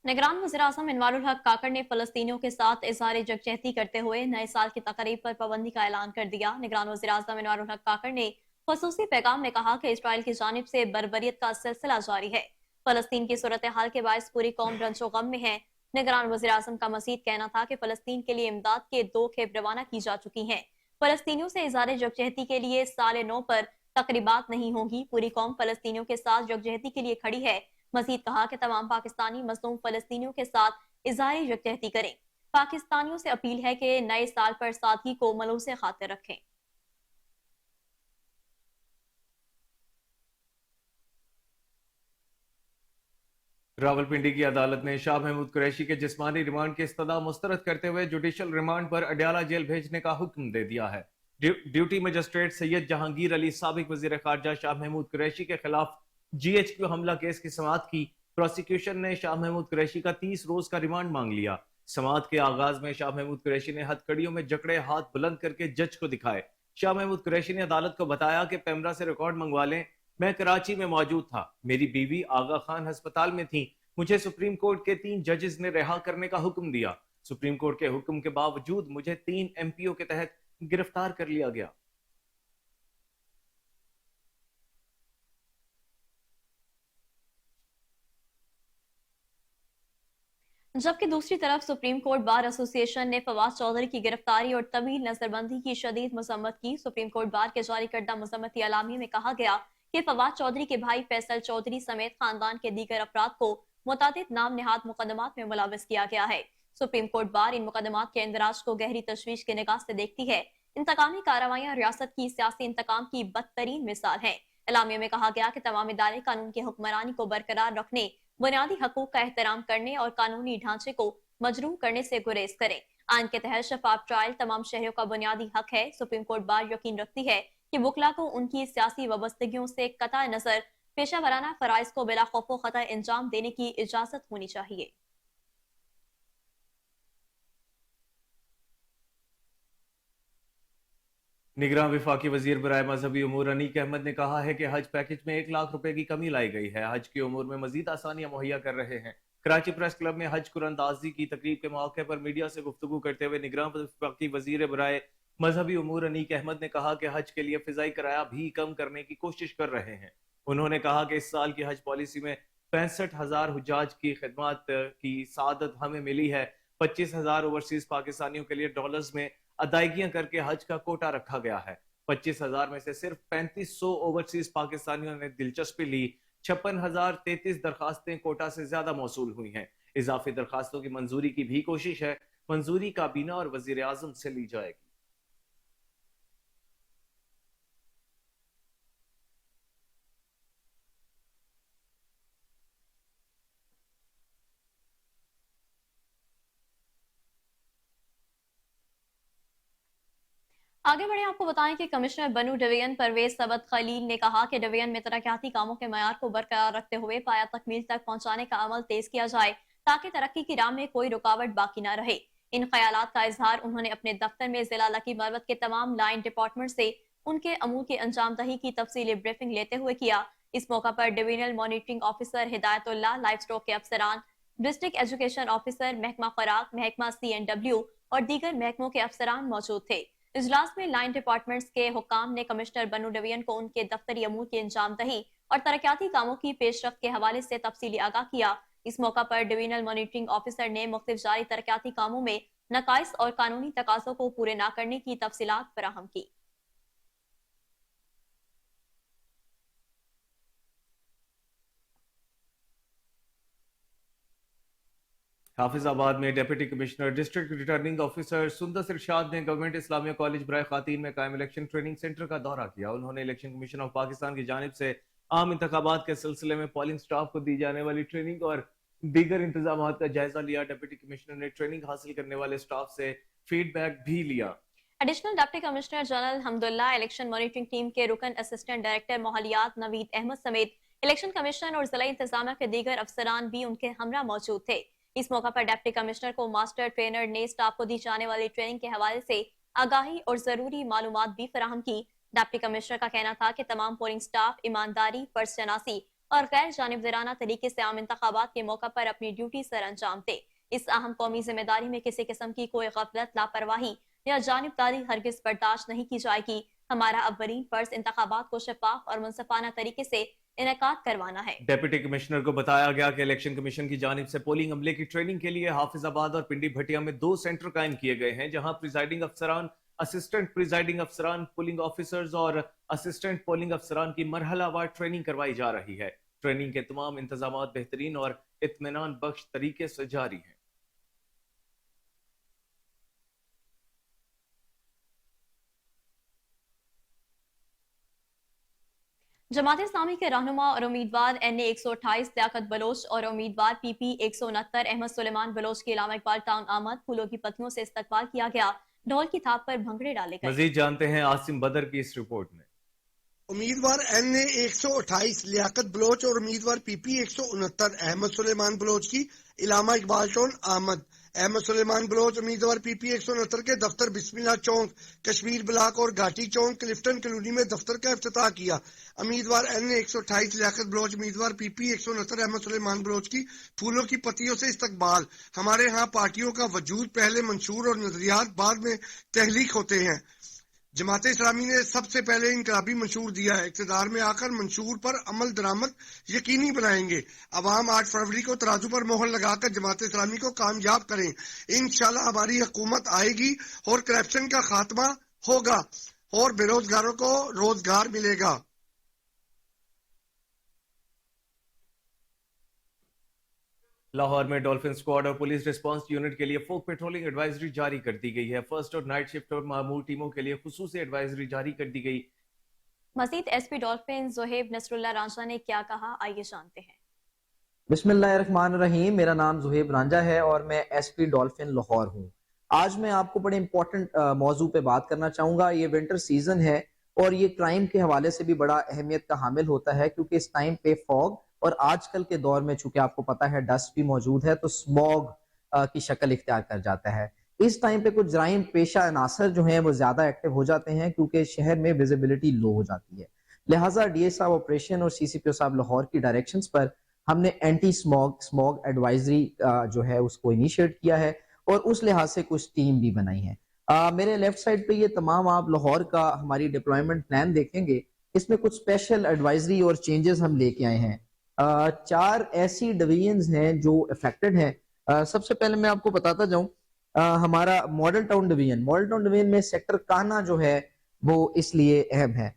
نگران وزیراعظم انوار الحق کاکڑ نے فلسطینیوں کے ساتھ اظہار یکجہتی کرتے ہوئے نئے سال کی تقریب پر پابندی کا اعلان کر دیا۔ نگران وزیراعظم انوار الحق کاکڑ نے خصوصی پیغام میں کہا کہ اسرائیل کی جانب سے بربریت کا سلسلہ جاری ہے۔ فلسطین کی صورتحال کے باعث پوری قوم رنج و غم میں ہے۔ نگران وزیراعظم کا مزید کہنا تھا کہ فلسطین کے لیے امداد کے 2 کھیپ روانہ کی جا چکی ہیں۔ فلسطینیوں سے اظہار یکجہتی کے لیے سال نو پر تقریبات نہیں ہوں گی۔ پوری قوم فلسطینیوں کے ساتھ یکجہتی کے لیے کھڑی ہے۔ مزید کہا کہ تمام پاکستانی مظلوم فلسطینیوں کے ساتھ اظہار یکجہتی کریں۔ پاکستانیوں سے اپیل ہے کہ نئے سال پر سادگی کو ملحوظ خاطر رکھیں۔ راولپنڈی کی عدالت نے شاہ محمود قریشی کے جسمانی ریمانڈ کی استدعا مسترد کرتے ہوئے جوڈیشل ریمانڈ پر اڈیالہ جیل بھیجنے کا حکم دے دیا ہے۔ ڈیوٹی مجسٹریٹ سید جہانگیر علی سابق وزیر خارجہ شاہ محمود قریشی کے خلاف GHQ حملہ کیس کی سماعت کی۔ پروسیکیوشن نے شاہ محمود قریشی کا 30 روز کا ریمانڈ مانگ لیا۔ سماعت کے آغاز میں شاہ محمود قریشی نے ہتھکڑیوں میں جکڑے ہاتھ بلند کر کے جج کو دکھائے۔ شاہ محمود قریشی نے عدالت کو بتایا کہ پیمرا سے ریکارڈ منگوا لیں، میں کراچی میں موجود تھا، میری بیوی آغا خان ہسپتال میں تھی، مجھے سپریم کورٹ کے 3 ججز نے رہا کرنے کا حکم دیا، सुप्रीम कोर्ट के हुक्म के बावजूद मुझे 3 MPO के तहत गिरफ्तार कर लिया गया। जबकि दूसरी तरफ सुप्रीम कोर्ट बार एसोसिएशन ने फवाद चौधरी की गिरफ्तारी और तवील नजरबंदी की शदीद मजम्मत की। सुप्रीम कोर्ट बार के जारी करदा मजम्मती अलामी में कहा गया कि फवाद चौधरी के भाई फैसल चौधरी समेत खानदान के दीगर अफराद को मुतादिद नाम निहाद मुकदमात में मुलविस किया गया है। सुप्रीम कोर्ट बार इन मुकदमात के इंदराज को गहरी तशवीश की निगाह से देखती है। इंतकामी कार्रवाइयां रियासत की सियासी इंतकाम की बदतरीन मिसाल है। एलामिया में कहा गया कि तमाम इदारे कानून की हुक्मरानी को बरकरार रखने, बुनियादी हकूक का एहतराम करने और कानूनी ढांचे को मजरूह करने से गुरेज करें। आइन के तहत शफाफ ट्रायल तमाम शहरियों का बुनियादी हक है। सुप्रीम कोर्ट बार यकीन रखती है कि वकला को उनकी सियासी वाबस्तगियों से कतई नजर पेशा वराना फराइज को बिला खौफ खतर अंजाम देने की इजाजत होनी चाहिए। निगरान वफाकी वजीर बराए मजहबी उमूर अनीक अहमद ने कहा है कि हज पैकेज में 1 लाख रुपए की कमी लाई गई है। हज के उमूर में मजीद आसानियां मुहैया कर रहे हैं। कराची प्रेस क्लब में हज कुरानंदाजी की तकरीब के मौके पर मीडिया से गुफ्तगू करते हुए निगरान वफाकी वजीर बराए मजहबी उमूर अनीक अहमद ने कहा कि हज के लिए फिजाई किराया भी कम करने की कोशिश कर रहे हैं। उन्होंने कहा कि इस साल की हज पॉलिसी में 65,000 हुज्जाज की खिदमत की सादत हमें मिली है। 25,000 ओवरसीज पाकिस्तानियों के लिए डॉलर्स में अदायगियां करके हज का कोटा रखा गया है। 25,000 में से सिर्फ 3500 ओवरसीज पाकिस्तानियों ने दिलचस्पी ली। 56,033 दरखास्तें कोटा से ज्यादा मौसूल हुई हैं। इजाफी दरखास्तों की मंजूरी की भी कोशिश है। मंजूरी काबीना और वजीर आजम से ली जाएगी। आगे बढ़े आपको बताएं कि कमिश्नर बनू डिवीजन परवेज सबत खलील ने कहा कि डिवीजन में तरक्याती कामों के मयार को बरकरार रखते हुए पाया तकमील तक पहुंचाने का अमल तेज किया जाए ताकि तरक्की की राह में कोई रुकावट बाकी न रहे। इन ख्यालात का इजहार उन्होंने अपने दफ्तर में जिला लकी मरवत के तमाम लाइन डिपार्टमेंट से उनके अमूल की अंजामदही की तफसीली ब्रीफिंग लेते हुए किया। इस मौका पर divisional monitoring officer Hidayatullah, life stock के अफसरान, डिस्ट्रिक्ट एजुकेशन ऑफिसर, महकमा खुराक, महकमा CNW और दीगर महकमों के अफसरान मौजूद थे। इजलास में लाइन डिपार्टमेंट्स के हुकाम ने कमिश्नर बनू डिवीजन को उनके दफ्तरी अमूर की अंजामदही और तरक्याती कामों की पेशरफ्त के हवाले से तफसीली आगाह किया। इस मौका पर डिवीजनल मॉनिटरिंग ऑफिसर ने मुख्तलिफ जारी तरक्याती कामों में नकाइस और कानूनी तकाज़ों को पूरे न करने की तफसीलात फराहम की। हाफिजाबाद में deputy commissioner district returning officer Sundas Irshad ने गवर्नमेंट इस्लामिया कॉलेज बराए खातीन में कायम इलेक्शन ट्रेनिंग सेंटर का दौरा किया। उन्होंने इलेक्शन कमीशन ऑफ पाकिस्तान की जानिब से आम इंतखाबात के सिलसिले में पोलिंग स्टाफ को दी जाने वाली ट्रेनिंग और दीगर इंतजामात का जायजा लिया। डिप्टी कमिश्नर ने ट्रेनिंग हासिल करने वाले स्टाफ से फीडबैक भी लिया। Additional deputy commissioner general Hamdullah, election monitoring team के रुकन असिस्टेंट डायरेक्टर मोहलियात नवीद अहमद समेत इलेक्शन कमीशन और जिला इंतजामिया के दीगर अफसरान भी उनके हमरा मौजूद थे। इस मौका पर डिप्टी कमिश्नर को मास्टर ट्रेनर ने स्टाफ को दी जाने वाली ट्रेनिंग के हवाले से आगाही और जरूरी मालूमात भी फराहम की। डिप्टी कमिश्नर का कहना था कि तमाम पोलिंग स्टाफ ईमानदारी, फर्जशनासी और गैर जानिबदाराना तरीके से आम इंतखाबात के मौका पर अपनी ड्यूटी सर अंजाम दे। इस अहम कौमी जिम्मेदारी में किसी किस्म की कोई गफलत, लापरवाही या जानिबदारी हरगिज बर्दाश्त नहीं की जाएगी। हमारा अव्वलीन फर्ज इंतखाबात को शफाफ और मुनसफाना तरीके से इनेकाद करवाना है। डिप्टी कमिश्नर को बताया गया कि इलेक्शन कमीशन की जानिब से पोलिंग अमले की ट्रेनिंग के लिए हाफिजाबाद और पिंडी भटिया में 2 सेंटर कायम किए गए हैं, जहां प्रिजाइडिंग अफसरान, असिस्टेंट प्रिजाइडिंग अफसरान, पोलिंग ऑफिसर्स और असिस्टेंट पोलिंग अफसरान की मरहलावार ट्रेनिंग करवाई जा रही है। ट्रेनिंग के तमाम इंतजामात बेहतरीन और इत्मीनान बख्श तरीके से जारी हैं। जमात इस्लामी के रहनुमा और उम्मीदवार NA 128 लियाकत बलोच और उम्मीदवार PP 169 अहमद सुलेमान बलोच के इलामा इकबाल टाउन आमद। फूलों की पत्तियों से इस्तकबाल किया गया, ढोल की थाप पर भंगड़े डाले गए। मजीद जानते हैं आसिम बदर की इस रिपोर्ट में। उम्मीदवार NA 128 लियाकत बलोच और उम्मीदवार PP 169 अहमद सुलेमान बलोच की इलामा इकबाल टाउन आमद। अहमद सुलेमान बलोच उम्मीदवार PP 169 के दफ्तर बिस्मिल्लाह चौक, कश्मीर ब्लॉक और घाटी चौक क्लिफ्टन कॉलोनी में दफ्तर का इफ्तिताह किया। उम्मीदवार NA 128 लियाकत बलोच उम्मीदवार PP 169 अहमद सुलेमान बलोच की फूलों की पत्तियों से इस्तकबाल। हमारे यहाँ पार्टियों का वजूद पहले मंशूर और नजरियात बाद में तहलीक होते हैं। जमात इस्लामी ने सबसे पहले इनकलाबी मंशूर दिया है, इक़्तिदार में आकर मंशूर पर अमल दरामद यकीनी बनाएंगे। अवाम 8 फरवरी को तराजू पर मोहर लगाकर जमात इस्लामी को कामयाब करें। इंशाल्लाह हमारी हुकूमत आएगी और करप्शन का खात्मा होगा और बेरोजगारों को रोजगार मिलेगा। लाहौर में डॉल्फिन स्क्वाड और पुलिस रिस्पांस यूनिट के लिए फोक पेट्रोलिंग एडवाइजरी जारी कर दी गई है। फर्स्ट और नाइट शिफ्ट और मामूल टीमों के लिए खुसूसी एडवाइजरी जारी कर दी गई। मजीद SP डॉल्फिन ज़ोहेब नसरुल्लाह रांझा ने क्या कहा, आइए जानते हैं। बिस्मिल्लाहिर्रहमानिर्रहीम, मेरा नाम ज़ोहेब रांझा है और मैं SP डॉल्फिन लाहौर हूँ। आज मैं आपको बड़े इंपॉर्टेंट मौजू पे बात करना चाहूँगा। ये विंटर सीजन है और ये क्राइम के हवाले से भी बड़ा अहमियत का हामिल होता है, क्योंकि इस टाइम पे फॉग और आजकल के दौर में चूंकि आपको पता है डस्ट भी मौजूद है, तो स्मॉग की शक्ल इख्तियार कर जाता है। इस टाइम पे कुछ जराइम पेशा अनासर जो हैं वो ज्यादा एक्टिव हो जाते हैं, क्योंकि शहर में विजिबिलिटी लो हो जाती है। लिहाजा DA साहब ऑपरेशन और CCPO साहब लाहौर की डायरेक्शंस पर हमने एंटी स्मॉग एडवाइजरी जो है उसको इनिशिएट किया है और उस लिहाज से कुछ टीम भी बनाई है। मेरे लेफ्ट साइड पे ये तमाम आप लाहौर का हमारी डिप्लॉयमेंट प्लान देखेंगे। इसमें कुछ स्पेशल एडवाइजरी और चेंजेस हम लेके आए हैं। 4 ऐसी डिवीजन्स हैं जो अफेक्टेड हैं। सबसे पहले मैं आपको बताता जाऊं, हमारा मॉडल टाउन डिवीजन में सेक्टर काना जो है वो इसलिए अहम है।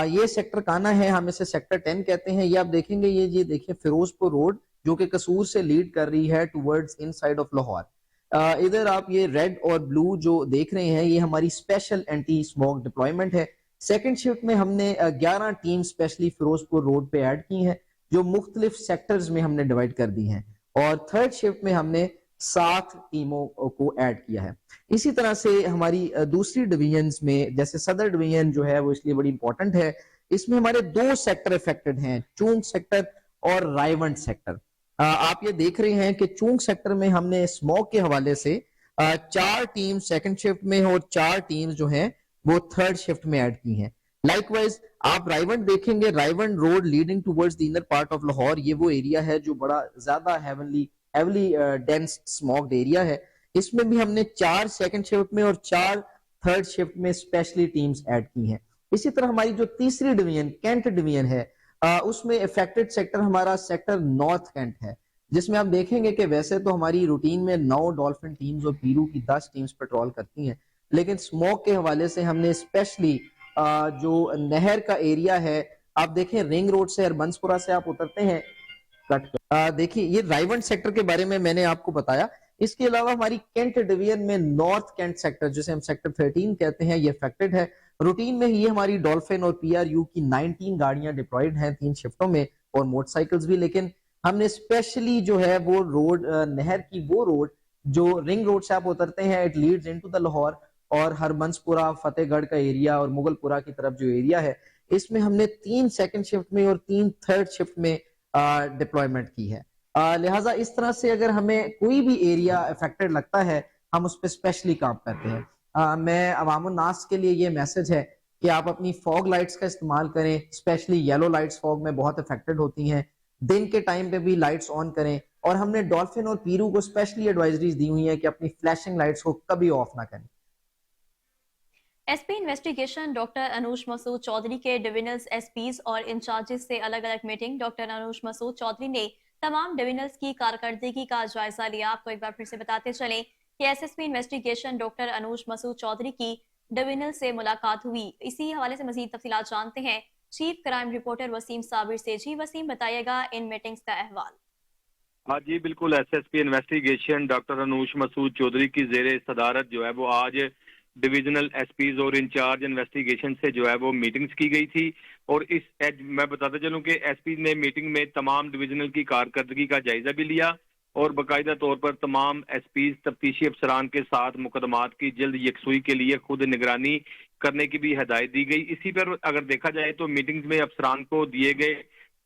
ये सेक्टर काना है, हम इसे सेक्टर 10 कहते हैं। ये आप देखेंगे, ये देखिए फिरोजपुर रोड जो कि कसूर से लीड कर रही है टुवर्ड्स इनसाइड ऑफ लाहौर। इधर आप ये रेड और ब्लू जो देख रहे हैं, ये हमारी स्पेशल एंटी स्मोक डिप्लॉयमेंट है। सेकंड शिफ्ट में हमने 11 टीम स्पेशली फिरोजपुर रोड पे ऐड की हैं, जो मुख्तलिफ सेक्टर्स में हमने डिवाइड कर दी हैं। और थर्ड शिफ्ट में हमने 7 टीमों को ऐड किया है। इसी तरह से हमारी दूसरी डिवीजन्स में, जैसे सदर डिवीजन जो है वो इसलिए बड़ी इंपॉर्टेंट है, इसमें हमारे 2 सेक्टर अफेक्टेड हैं, चूंक सेक्टर और रायवंड सेक्टर। आप ये देख रहे हैं कि चूंक सेक्टर में हमने स्मोक के हवाले से 4 टीम सेकंड शिफ्ट में और 4 टीम्स जो हैं वो थर्ड शिफ्ट में ऐड की हैं। लाइकवाइज आप रायवंड देखेंगे, Raiwind road leading towards the inner part of Lahore, ये वो एरिया है जो बड़ा ज्यादा हेवली डेंस स्मॉग्ड एरिया है। इसमें भी हमने 4 सेकंड शिफ्ट में और 4 थर्ड शिफ्ट में स्पेशली टीम्स ऐड की हैं। इसी तरह हमारी जो तीसरी डिवीजन कैंट डिवीजन है, उसमें अफेक्टेड सेक्टर हमारा सेक्टर नॉर्थ कैंट है, जिसमें आप देखेंगे कि वैसे तो हमारी रूटीन में 9 डॉल्फिन टीम्स और पीरू की 10 टीम्स पेट्रोल करती हैं, लेकिन स्मोक के हवाले से हमने स्पेशली जो नहर का एरिया है, आप देखें रिंग रोड से हरबंसपुरा से आप उतरते हैं, देखिए ये रायवंड सेक्टर के बारे में मैंने आपको बताया। इसके अलावा हमारी कैंट डिवीजन में नॉर्थ कैंट सेक्टर, जिसे हम सेक्टर 13 कहते हैं, ये अफेक्टेड है। रूटीन में ही हमारी डॉल्फिन और PRU की 19 गाड़ियां डिप्लॉयड हैं 3 शिफ्टों में और मोटरसाइकिल्स भी, लेकिन हमने स्पेशली जो है वो रोड नहर की वो रोड जो रिंग रोड से आप उतरते हैं, it leads into the Lahore, और हरबंसपुरा फतेहगढ़ का एरिया और मुगलपुरा की तरफ जो एरिया है, इसमें हमने 3 सेकंड शिफ्ट में और 3 थर्ड शिफ्ट में डिप्लॉयमेंट की है। लिहाजा इस तरह से अगर हमें कोई भी एरिया अफेक्टेड लगता है, हम उस पर स्पेशली काम करते हैं। मैं अवामुन नास के लिए ये मैसेज है कि आप अपनी फॉग लाइट्स का इस्तेमाल करें, स्पेशली येलो लाइट्स फॉग में बहुत अफेक्टेड होती हैं। दिन के टाइम पे भी लाइट्स ऑन करें, और हमने डॉल्फिन और पीरू को स्पेशली एडवाइजरीज दी हुई है कि अपनी फ्लैशिंग लाइट्स को कभी ऑफ ना करें। SP investigation doctor Anoosh Masood Chaudhry के डिविजनल SPs और इंचार्जेस से अलग अलग मीटिंग। डॉक्टर अनूश मसूद चौधरी ने तमाम डिविजनल्स की कारकर्दगी का जायजा लिया। आपको एक बार फिर से बताते चलें कि SSP investigation doctor Anoosh Masood Chaudhry की डिविजनल से मुलाकात हुई। इसी हवाले से मजीद तफसीलात जानते हैं chief crime reporter Waseem Sabir से। जी वसीम, बताइएगा इन मीटिंग्स का अहवाल। हाँ जी बिल्कुल, SSP investigation doctor Anoosh Masood Chaudhry की जेर सदारत जो है वो आज डिविजनल SPs और इंचार्ज इन्वेस्टिगेशन से जो है वो मीटिंग्स की गई थी। और मैं बताता चलूं कि SP ने मीटिंग में तमाम डिविजनल की कारकर्दगी का जायजा भी लिया और बाकायदा तौर पर तमाम SPs तफ्तीशी अफसरान के साथ मुकदमात की जल्द यकसुई के लिए खुद निगरानी करने की भी हिदायत दी गई। इसी पर अगर देखा जाए तो मीटिंग्स में अफसरान को दिए गए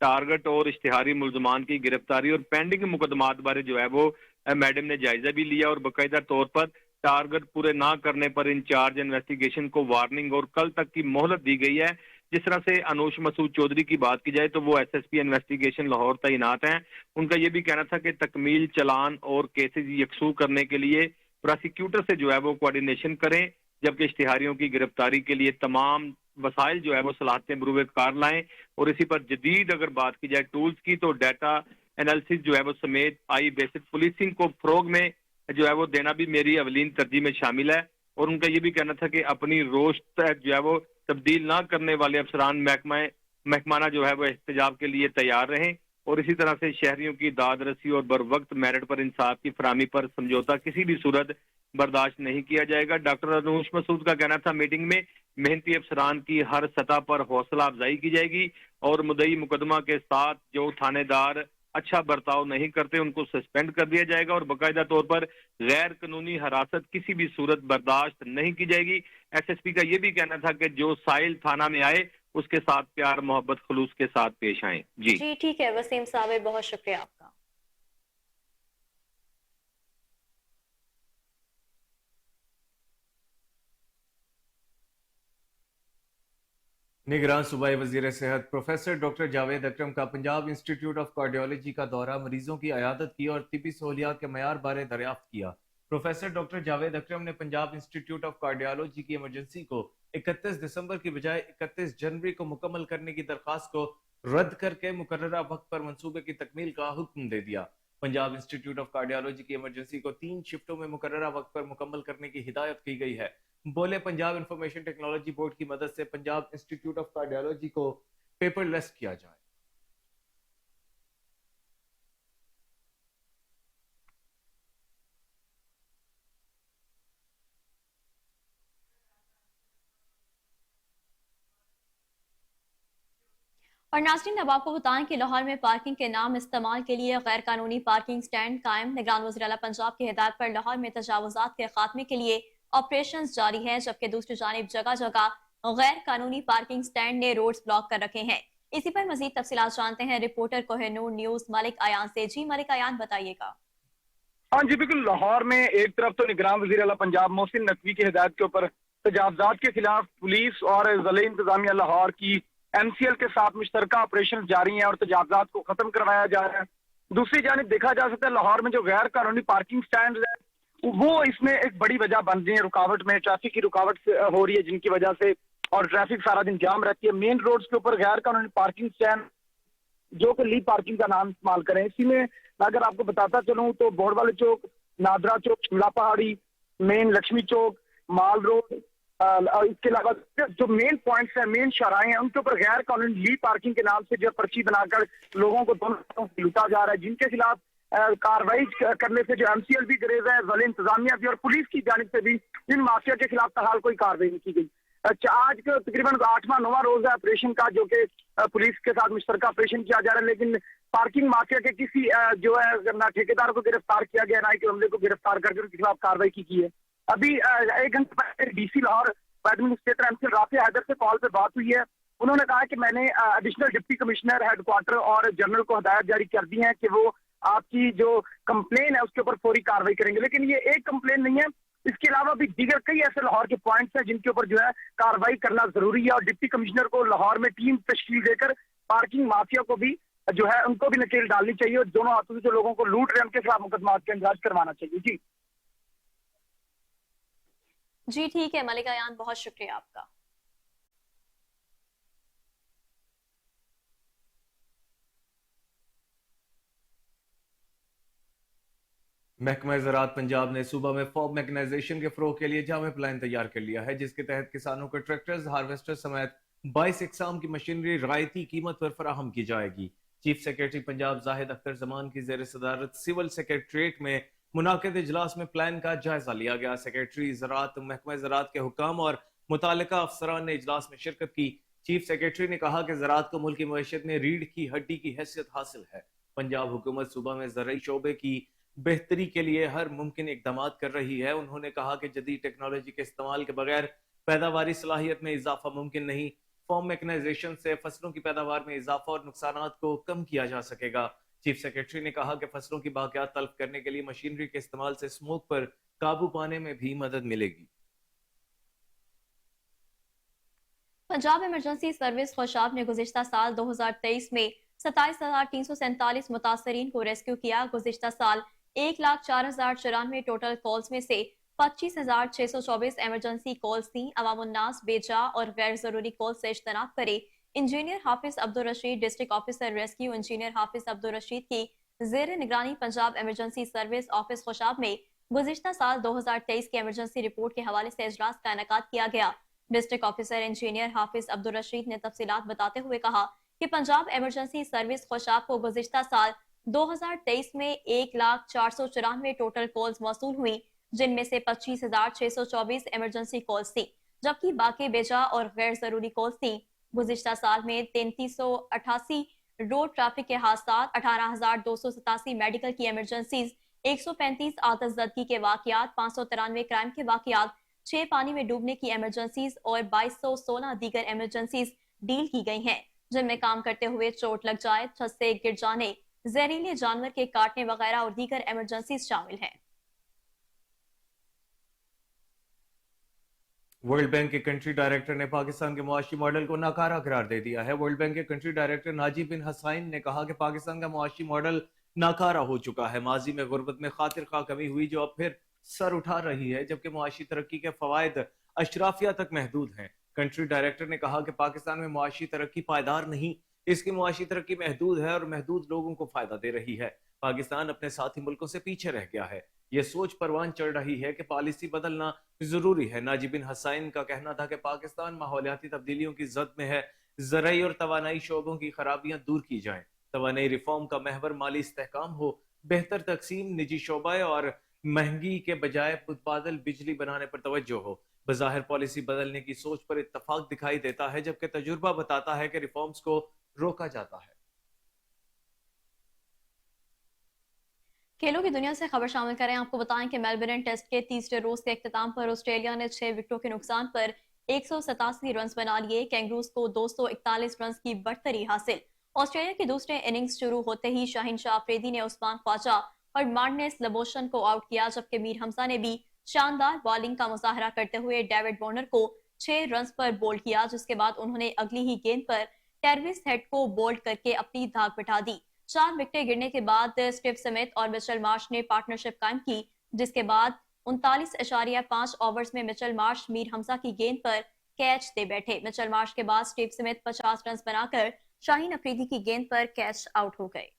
टारगेट और इश्तिहारी मुलजमान की गिरफ्तारी और पेंडिंग मुकदमात बारे जो है वो मैडम ने जायजा भी लिया और बाकायदा तौर पर टारगेट पूरे ना करने पर इंचार्ज इन्वेस्टिगेशन को वार्निंग और कल तक की मोहलत दी गई है। जिस तरह से अनूश मसूद चौधरी की बात की जाए तो वो एसएसपी इन्वेस्टिगेशन लाहौर तैनात हैं। उनका ये भी कहना था कि तकमील चालान और केसेस यकसू करने के लिए प्रोसिक्यूटर से जो है वो कोऑर्डिनेशन करें, जबकि इश्तिहारियों की गिरफ्तारी के लिए तमाम वसाइल जो है वो सलाहतें बरूए कार लाएं। और इसी पर जदीद अगर बात की जाए टूल्स की तो डाटा एनालिसिस जो है वो समेत आई बेसिक पुलिसिंग को फरोग में जो है वो देना भी मेरी अवलीन तरजीह में शामिल है। और उनका ये भी कहना था कि अपनी रोश जो है वो तब्दील ना करने वाले अफसरान महकमाना जो है वो एहतजाब के लिए तैयार रहें। और इसी तरह से शहरियों की दाद रसी और बर वक्त मेरिट पर इंसाफ की फराहमी पर समझौता किसी भी सूरत बर्दाश्त नहीं किया जाएगा। डॉक्टर अनूश मसूद का कहना था मीटिंग में मेहनती अफसरान की हर सतह पर हौसला अफजाई की जाएगी और मुद्दई मुकदमा के साथ जो थानेदार अच्छा बर्ताव नहीं करते उनको सस्पेंड कर दिया जाएगा और बाकायदा तौर पर गैर कानूनी हिरासत किसी भी सूरत बर्दाश्त नहीं की जाएगी। एसएसपी का ये भी कहना था कि जो साहिल थाना में आए उसके साथ प्यार मोहब्बत खुलूस के साथ पेश आए। जी ठीक है वसीम साहब, बहुत शुक्रिया आपका। निगरान सूबाई वजीर सेहत प्रोफेसर डॉक्टर जावेद अकरम का पंजाब इंस्टीट्यूट ऑफ कार्डियोलॉजी का दौरा, मरीजों की अयादत की और तिबी सहूलियात के मयार बारे दरियाफ्त किया। प्रोफेसर डॉक्टर जावेद अकरम ने पंजाब इंस्टीट्यूट ऑफ कार्डियोलॉजी की इमरजेंसी को 31 दिसंबर की बजाय 31 जनवरी को मुकम्मल करने की दरखास्त को रद्द करके मुकर्ररा वक्त पर मंसूबे की तकमील का हुक्म दे दिया। पंजाब इंस्टीट्यूट ऑफ कार्डियोलॉजी की इमरजेंसी को 3 शिफ्टों में मुकर्ररा वक्त पर मुकम्मल करने की हिदायत की गई है। बोले पंजाब इंफॉर्मेशन टेक्नोलॉजी बोर्ड की मदद से पंजाब इंस्टीट्यूट ऑफ कार्डियोलॉजी को पेपरलेस किया जाए। और नाज़रीन अब आपको बताएं कि लाहौर में पार्किंग के नाम इस्तेमाल के लिए गैर कानूनी पार्किंग स्टैंड कायम। निगरान वज़ीर आला पंजाब की हिदायत पर लाहौर में तजावुज़ात के खात्मे के लिए ऑपरेशन जारी है, जबकि दूसरी जानिब जगह जगह गैर कानूनी पार्किंग स्टैंड ने रोड्स ब्लॉक कर रखे हैं। इसी पर मजीद तफसीलात जानते हैं रिपोर्टर कोहिनूर न्यूज मलिक अयान से। जी मलिक अयान, बताइएगा। हाँ जी बिल्कुल, लाहौर में एक तरफ तो निगरान वज़ीर आला पंजाब मोहसिन नकवी की हिदायत के ऊपर तजावुज़ात के खिलाफ पुलिस और ज़िले इंतजामिया लाहौर की एमसीएल के साथ मुश्तरका ऑपरेशन जारी हैं और तजावुज़ात को खत्म करवाया जा रहा है। दूसरी जानिब देखा जा सकता है लाहौर में जो गैर कानूनी पार्किंग स्टैंड है वो इसमें एक बड़ी वजह बन रही है, रुकावट में ट्रैफिक की रुकावट हो रही है जिनकी वजह से, और ट्रैफिक सारा दिन जाम रहती है। मेन रोड्स के ऊपर गैर कानूनी पार्किंग स्टैंड जो कि ली पार्किंग का नाम इस्तेमाल करें। इसी में अगर आपको बताता चलूँ तो बोर्ड वाले चौक, नादरा चौक, शिमला पहाड़ी, मेन लक्ष्मी चौक, माल रोड, और इसके अलावा जो मेन पॉइंट्स हैं, मेन शराहें हैं, उनके ऊपर गैर कानूनी ली पार्किंग के नाम से जो पर्ची बनाकर लोगों को दोनों लूटा जा रहा है, जिनके खिलाफ कार्रवाई करने से जो एमसीएल भी गरेज है, ज़िले इंतजामिया भी और पुलिस की जानिब से भी इन माफिया के खिलाफ ताहाल कोई कार्रवाई नहीं की गई। आज का तकरीबन 8वां-9वां रोज है ऑपरेशन का, जो कि पुलिस के साथ मुश्तरका ऑपरेशन किया जा रहा है, लेकिन पार्किंग माफिया के किसी जो है ना ठेकेदार को गिरफ्तार किया गया, ना कि हमले को गिरफ्तार करके उनके खिलाफ कार्रवाई की है। अभी 1 घंटे पहले DC Lahore administrator MCL Rafi Haider से कॉल पे बात हुई है। उन्होंने कहा कि मैंने एडिशनल डिप्टी कमिश्नर हेडक्वार्टर और जनरल को हदायत जारी कर दी है कि वो आपकी जो कंप्लेन है उसके ऊपर फौरी कार्रवाई करेंगे। लेकिन ये एक कंप्लेन नहीं है, इसके अलावा भी दीगर कई ऐसे लाहौर के पॉइंट्स हैं जिनके ऊपर जो है कार्रवाई करना जरूरी है, और डिप्टी कमिश्नर को लाहौर में टीम तश्कील देकर पार्किंग माफिया को भी जो है उनको भी नकेल डालनी चाहिए और दोनों हाथों से जो लोगों को लूट रहे हैं उनके खिलाफ मुकदमा दर्ज करवाना चाहिए। जी ठीक है मलिक अयान, बहुत शुक्रिया आपका। महकमा ज़राअत पंजाब ने सूबा में फॉर्म मैकेनाइजेशन के फरोग के लिए जामे प्लान तैयार कर लिया है, जिसके तहत किसानों को ट्रैक्टर्स, हार्वेस्टर समेत 22 इकसाम की मशीनरी रायती कीमत पर फराहम की जाएगी। चीफ सेक्रेटरी पंजाब जाहिद अख्तर जमान की ज़ेर सदारत सिविल सेक्रेटरीट में मुनाकिद इजलास में प्लान का जायजा लिया गया। सेक्रेटरी ज़राअत, महकमा ज़राअत के हुक्काम और मुतालिका अफसरान ने इजलास में शिरकत की। चीफ सेक्रेटरी ने कहा कि ज़राअत को मुल्क की मईशत में रीढ़ की हड्डी की हैसियत हासिल है। पंजाब हुकूमत सूबा में ज़रई शोबे की बेहतरी के लिए हर मुमकिन इकदाम कर रही है। उन्होंने कहा कि जदीद टेक्नोलॉजी के इस्तेमाल के बगैर पैदावारी सलाहियत में इजाफा मुमकिन नहीं। फॉर्म मैकेनाइजेशन से फसलों की पैदावार में इजाफा और नुकसानात को कम किया जा सकेगा। चीफ सेक्रेटरी ने कहा कि फसलों की बाकियात तल्फ करने के लिए मशीनरी के इस्तेमाल से स्मोक पर काबू पाने में भी मदद मिलेगी। पंजाब इमरजेंसी सर्विस खुशाब ने गुज़िश्ता साल 2023 में 27,347 मुतासरीन को रेस्क्यू किया। गुज़िश्ता साल 1,04,094 टोटल कॉल्स में से 25,624 एमरजेंसी कॉल्स थी। अवामुन्नास बेजा और गैर जरूरी कॉल से इज्तनाब करे। Engineer Hafiz Abdul Rashid, district officer rescue engineer Hafiz Abdul Rashid की जेर निगरानी Punjab emergency service office Khushab में गुज़िश्ता साल 2023 की एमरजेंसी रिपोर्ट के हवाले से इजलास का इनेकाद किया गया। District officer engineer Hafiz Abdul Rashid ने तफसीलात बताते हुए कहा कि पंजाब इमरजेंसी सर्विस खुशाब को गुज़िश्ता साल 2023 में 1,04,94 टोटल कॉल्स मौसूल हुई, जिनमें से 25,624 एमरजेंसी कॉल्स थी, जबकि बाकी बेजा और गैर जरूरी कॉल्स थी। गुज़िश्ता साल में 3,388 रोड ट्रैफिक के हादसात, 18,287 मेडिकल की एमरजेंसीज, 135 आतशज़दगी के वाकयात, 593 क्राइम के वाकयात, 6 पानी में डूबने की एमरजेंसीज और 2216 दीगर एमरजेंसीज डील की गई हैं, जिनमें काम करते हुए चोट लग जाए, छत से गिर जाने, जहरीले जानवर के काटने वगैरह और दीगर एमरजेंसीज शामिल हैं। वर्ल्ड बैंक के कंट्री डायरेक्टर ने पाकिस्तान के मुआशी मॉडल को नाकारा करार दे दिया है। वर्ल्ड बैंक के कंट्री डायरेक्टर नाजिब बिन हसैन ने कहा कि पाकिस्तान का मुआशी मॉडल नाकारा हो चुका है। माजी में गुर्बत में खातिर खा कमी हुई जो अब फिर सर उठा रही है, जबकि मुआशी तरक्की के फवायद अशराफिया तक महदूद हैं। कंट्री डायरेक्टर ने कहा कि पाकिस्तान में मुआशी तरक्की पायदार नहीं, इसकी मुआशी तरक्की महदूद है और महदूद लोगों को फायदा दे रही है। पाकिस्तान अपने साथी मुल्कों से पीछे रह गया है। यह सोच परवान चढ़ रही है कि पॉलिसी बदलना जरूरी है। नाजिब बिन हसैन का कहना था कि पाकिस्तान माहौलियाती तब्दीलियों की जद में है। ज़राई और तवानाई शोबों की खराबियां दूर की जाएं, तवानाई रिफॉर्म का महवर माली इस्तेहकाम हो, बेहतर तकसीम, निजी शोबा और महंगी के बजाय मुतबादल बिजली बनाने पर तवज्जो हो। बज़ाहिर पॉलिसी बदलने की सोच पर इत्तफाक दिखाई देता है, जबकि तजुर्बा बताता है कि रिफॉर्म्स को रोका जाता है। खेलों की दुनिया से खबर शामिल करें। आपको बताएं कि मेलबर्न टेस्ट के तीसरे रोज के इख्तिताम पर ऑस्ट्रेलिया ने 6 विकेटों के नुकसान पर 187 रन बना लिए। कैंगरूज को 241 रन की बढ़तरी हासिल। ऑस्ट्रेलिया की दूसरे इनिंग्स शुरू होते ही शाहीन शाह अफरीदी ने उस्मान ख्वाजा और मार्टिनेज लबोशन को आउट किया, जबकि मीर हमजा ने भी शानदार बॉलिंग का मुजाहरा करते हुए डेविड वार्नर को 6 रन पर बोल्ड किया, जिसके बाद उन्होंने अगली ही गेंद पर टेरविस हेड को बोल्ड करके अपनी धाक बिठा दी। 4 विकेटें गिरने के बाद स्टीव स्मिथ और मिचेल मार्श ने पार्टनरशिप कायम की, जिसके बाद 39.5 ओवर्स में मिचेल मार्श मीर हमजा की गेंद पर कैच दे बैठे। मिचेल मार्श के बाद स्टीव स्मिथ 50 रन बनाकर शाहीन अफरीदी की गेंद पर कैच आउट हो गए।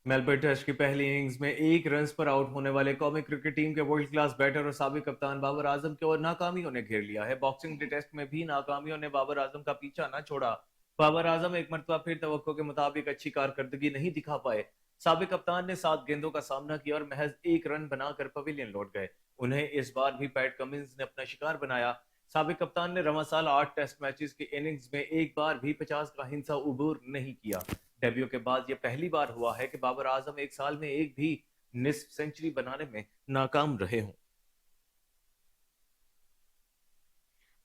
मेलबर्न टेस्ट की पहली इनिंग्स में 1 रन पर आउट होने वाले कौमी क्रिकेट टीम के वर्ल्ड क्लास बैटर और साबिक कप्तान बाबर आजम को नाकामियों ने घेर लिया है। बॉक्सिंग डे टेस्ट में भी नाकामियों ने बाबर आजम का पीछा न छोड़ा। बाबर आजम एक मरतबा फिर तवक्को के मुताबिक अच्छी कारकर्दगी नहीं दिखा पाए। साबिक कप्तान ने 7 गेंदों का सामना किया और महज 1 रन बनाकर पवेलियन लौट गए। उन्हें इस बार भी पैट कमिंस ने अपना शिकार बनाया। साबिक कप्तान ने रवां साल 8 टेस्ट मैचेस की इनिंग्स में एक बार भी 50 का हिंसा उबूर नहीं किया। डेब्यू के बाद यह पहली बार हुआ है कि बाबर आजम एक साल में एक भी निस्फ सेंचुरी बनाने में नाकाम रहे हों।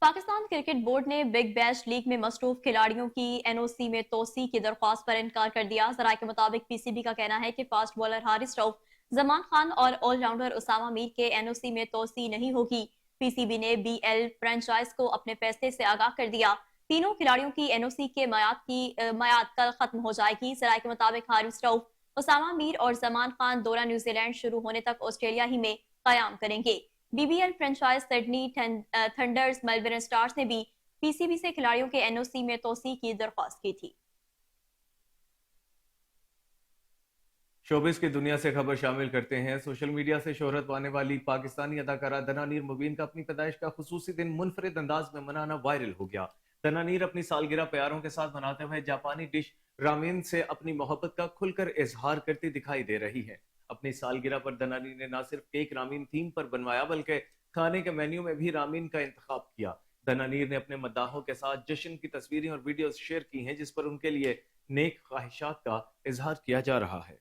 पाकिस्तान क्रिकेट बोर्ड ने बिग बैश लीग में मसरूफ खिलाड़ियों की एनओसी में तोसी की दरख्वास्त पर इनकार कर दिया। जराये के मुताबिक पीसीबी का कहना है कि फास्ट बॉलर हारिस रऊफ, जमान खान और ऑलराउंडर उसामा मीर के एनओसी में तोसी नहीं होगी। पीसीबी ने बीएल फ्रेंचाइज को अपने फैसले से आगाह कर दिया। तीनों खिलाड़ियों की एनओसी के मयाद कल खत्म हो जाएगी। जराये के मुताबिक हारिस रऊफ, उसामा मीर और जमान खान दौरा न्यूजीलैंड शुरू होने तक ऑस्ट्रेलिया ही में कयाम करेंगे। BBL franchise Sydney thunder's, Melbourne stars ने भी पीसीबी से खिलाड़ियों के एनओसी में तोसी की दरख्वास्त की थी। शोबिस की दुनिया से खबर शामिल करते हैं। सोशल मीडिया से शोहरत पाने वाली पाकिस्तानी अदाकारा दनानीर मुबीन का अपनी पैदाइश का खुसूसी दिन मुनफरिद अंदाज में मनाना वायरल हो गया। दनानीर अपनी सालगिरह प्यारों के साथ मनाते हुए जापानी डिश रामेन से अपनी मोहब्बत का खुलकर इजहार करती दिखाई दे रही है। अपनी सालगिरह पर दनानीर ने न सिर्फ केक रामीन थीम पर बनवाया, बल्कि खाने के मेन्यू में भी रामीन का इंतखाब किया। दनानीर ने अपने मद्दाहों के साथ जश्न की तस्वीरें और वीडियोस शेयर की हैं, जिस पर उनके लिए नेक ख्वाहिशात का इजहार किया जा रहा है।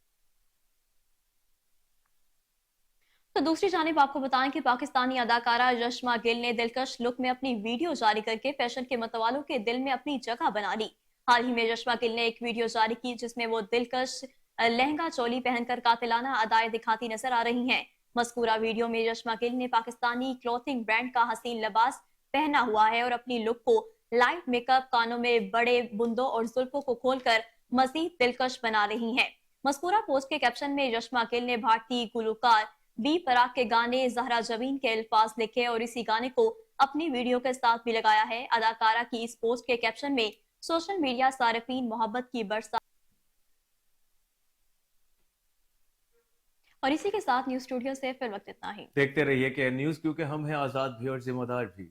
तो दूसरी जानिब आपको बताएं कि पाकिस्तानी अदाकारा यशमा गिल ने दिलकश लुक में अपनी वीडियो जारी करके फैशन के मतवालों के दिल में अपनी जगह बना ली। हाल ही में यशमा गिल ने एक वीडियो जारी की जिसमें वो दिलकश लहंगा चोली पहनकर कातिलाना अदाएं दिखाती नजर आ रही हैं। मज़कूरा वीडियो में यशमा गिल ने पाकिस्तानी क्लॉथिंग ब्रांड का हसीन लिबास पहना हुआ है और अपनी लुक को लाइट मेकअप, कानों में बड़े बुंदों और जुल्फों को खोलकर मजीद दिलकश बना रही हैं। मज़कूरा पोस्ट के कैप्शन में यशमा गिल ने भारतीय गुलकार बी पराग के गाने ज़हरा जबीन के अल्फाज लिखे और इसी गाने को अपनी वीडियो के साथ भी लगाया है। अदाकारा की इस पोस्ट के कैप्शन में सोशल मीडिया सारिफीन मोहब्बत की बरसात। और इसी के साथ न्यूज स्टूडियो से फिर वक्त इतना ही। देखते रहिए कि न्यूज़, क्योंकि हम हैं आज़ाद भी और जिम्मेदार भी।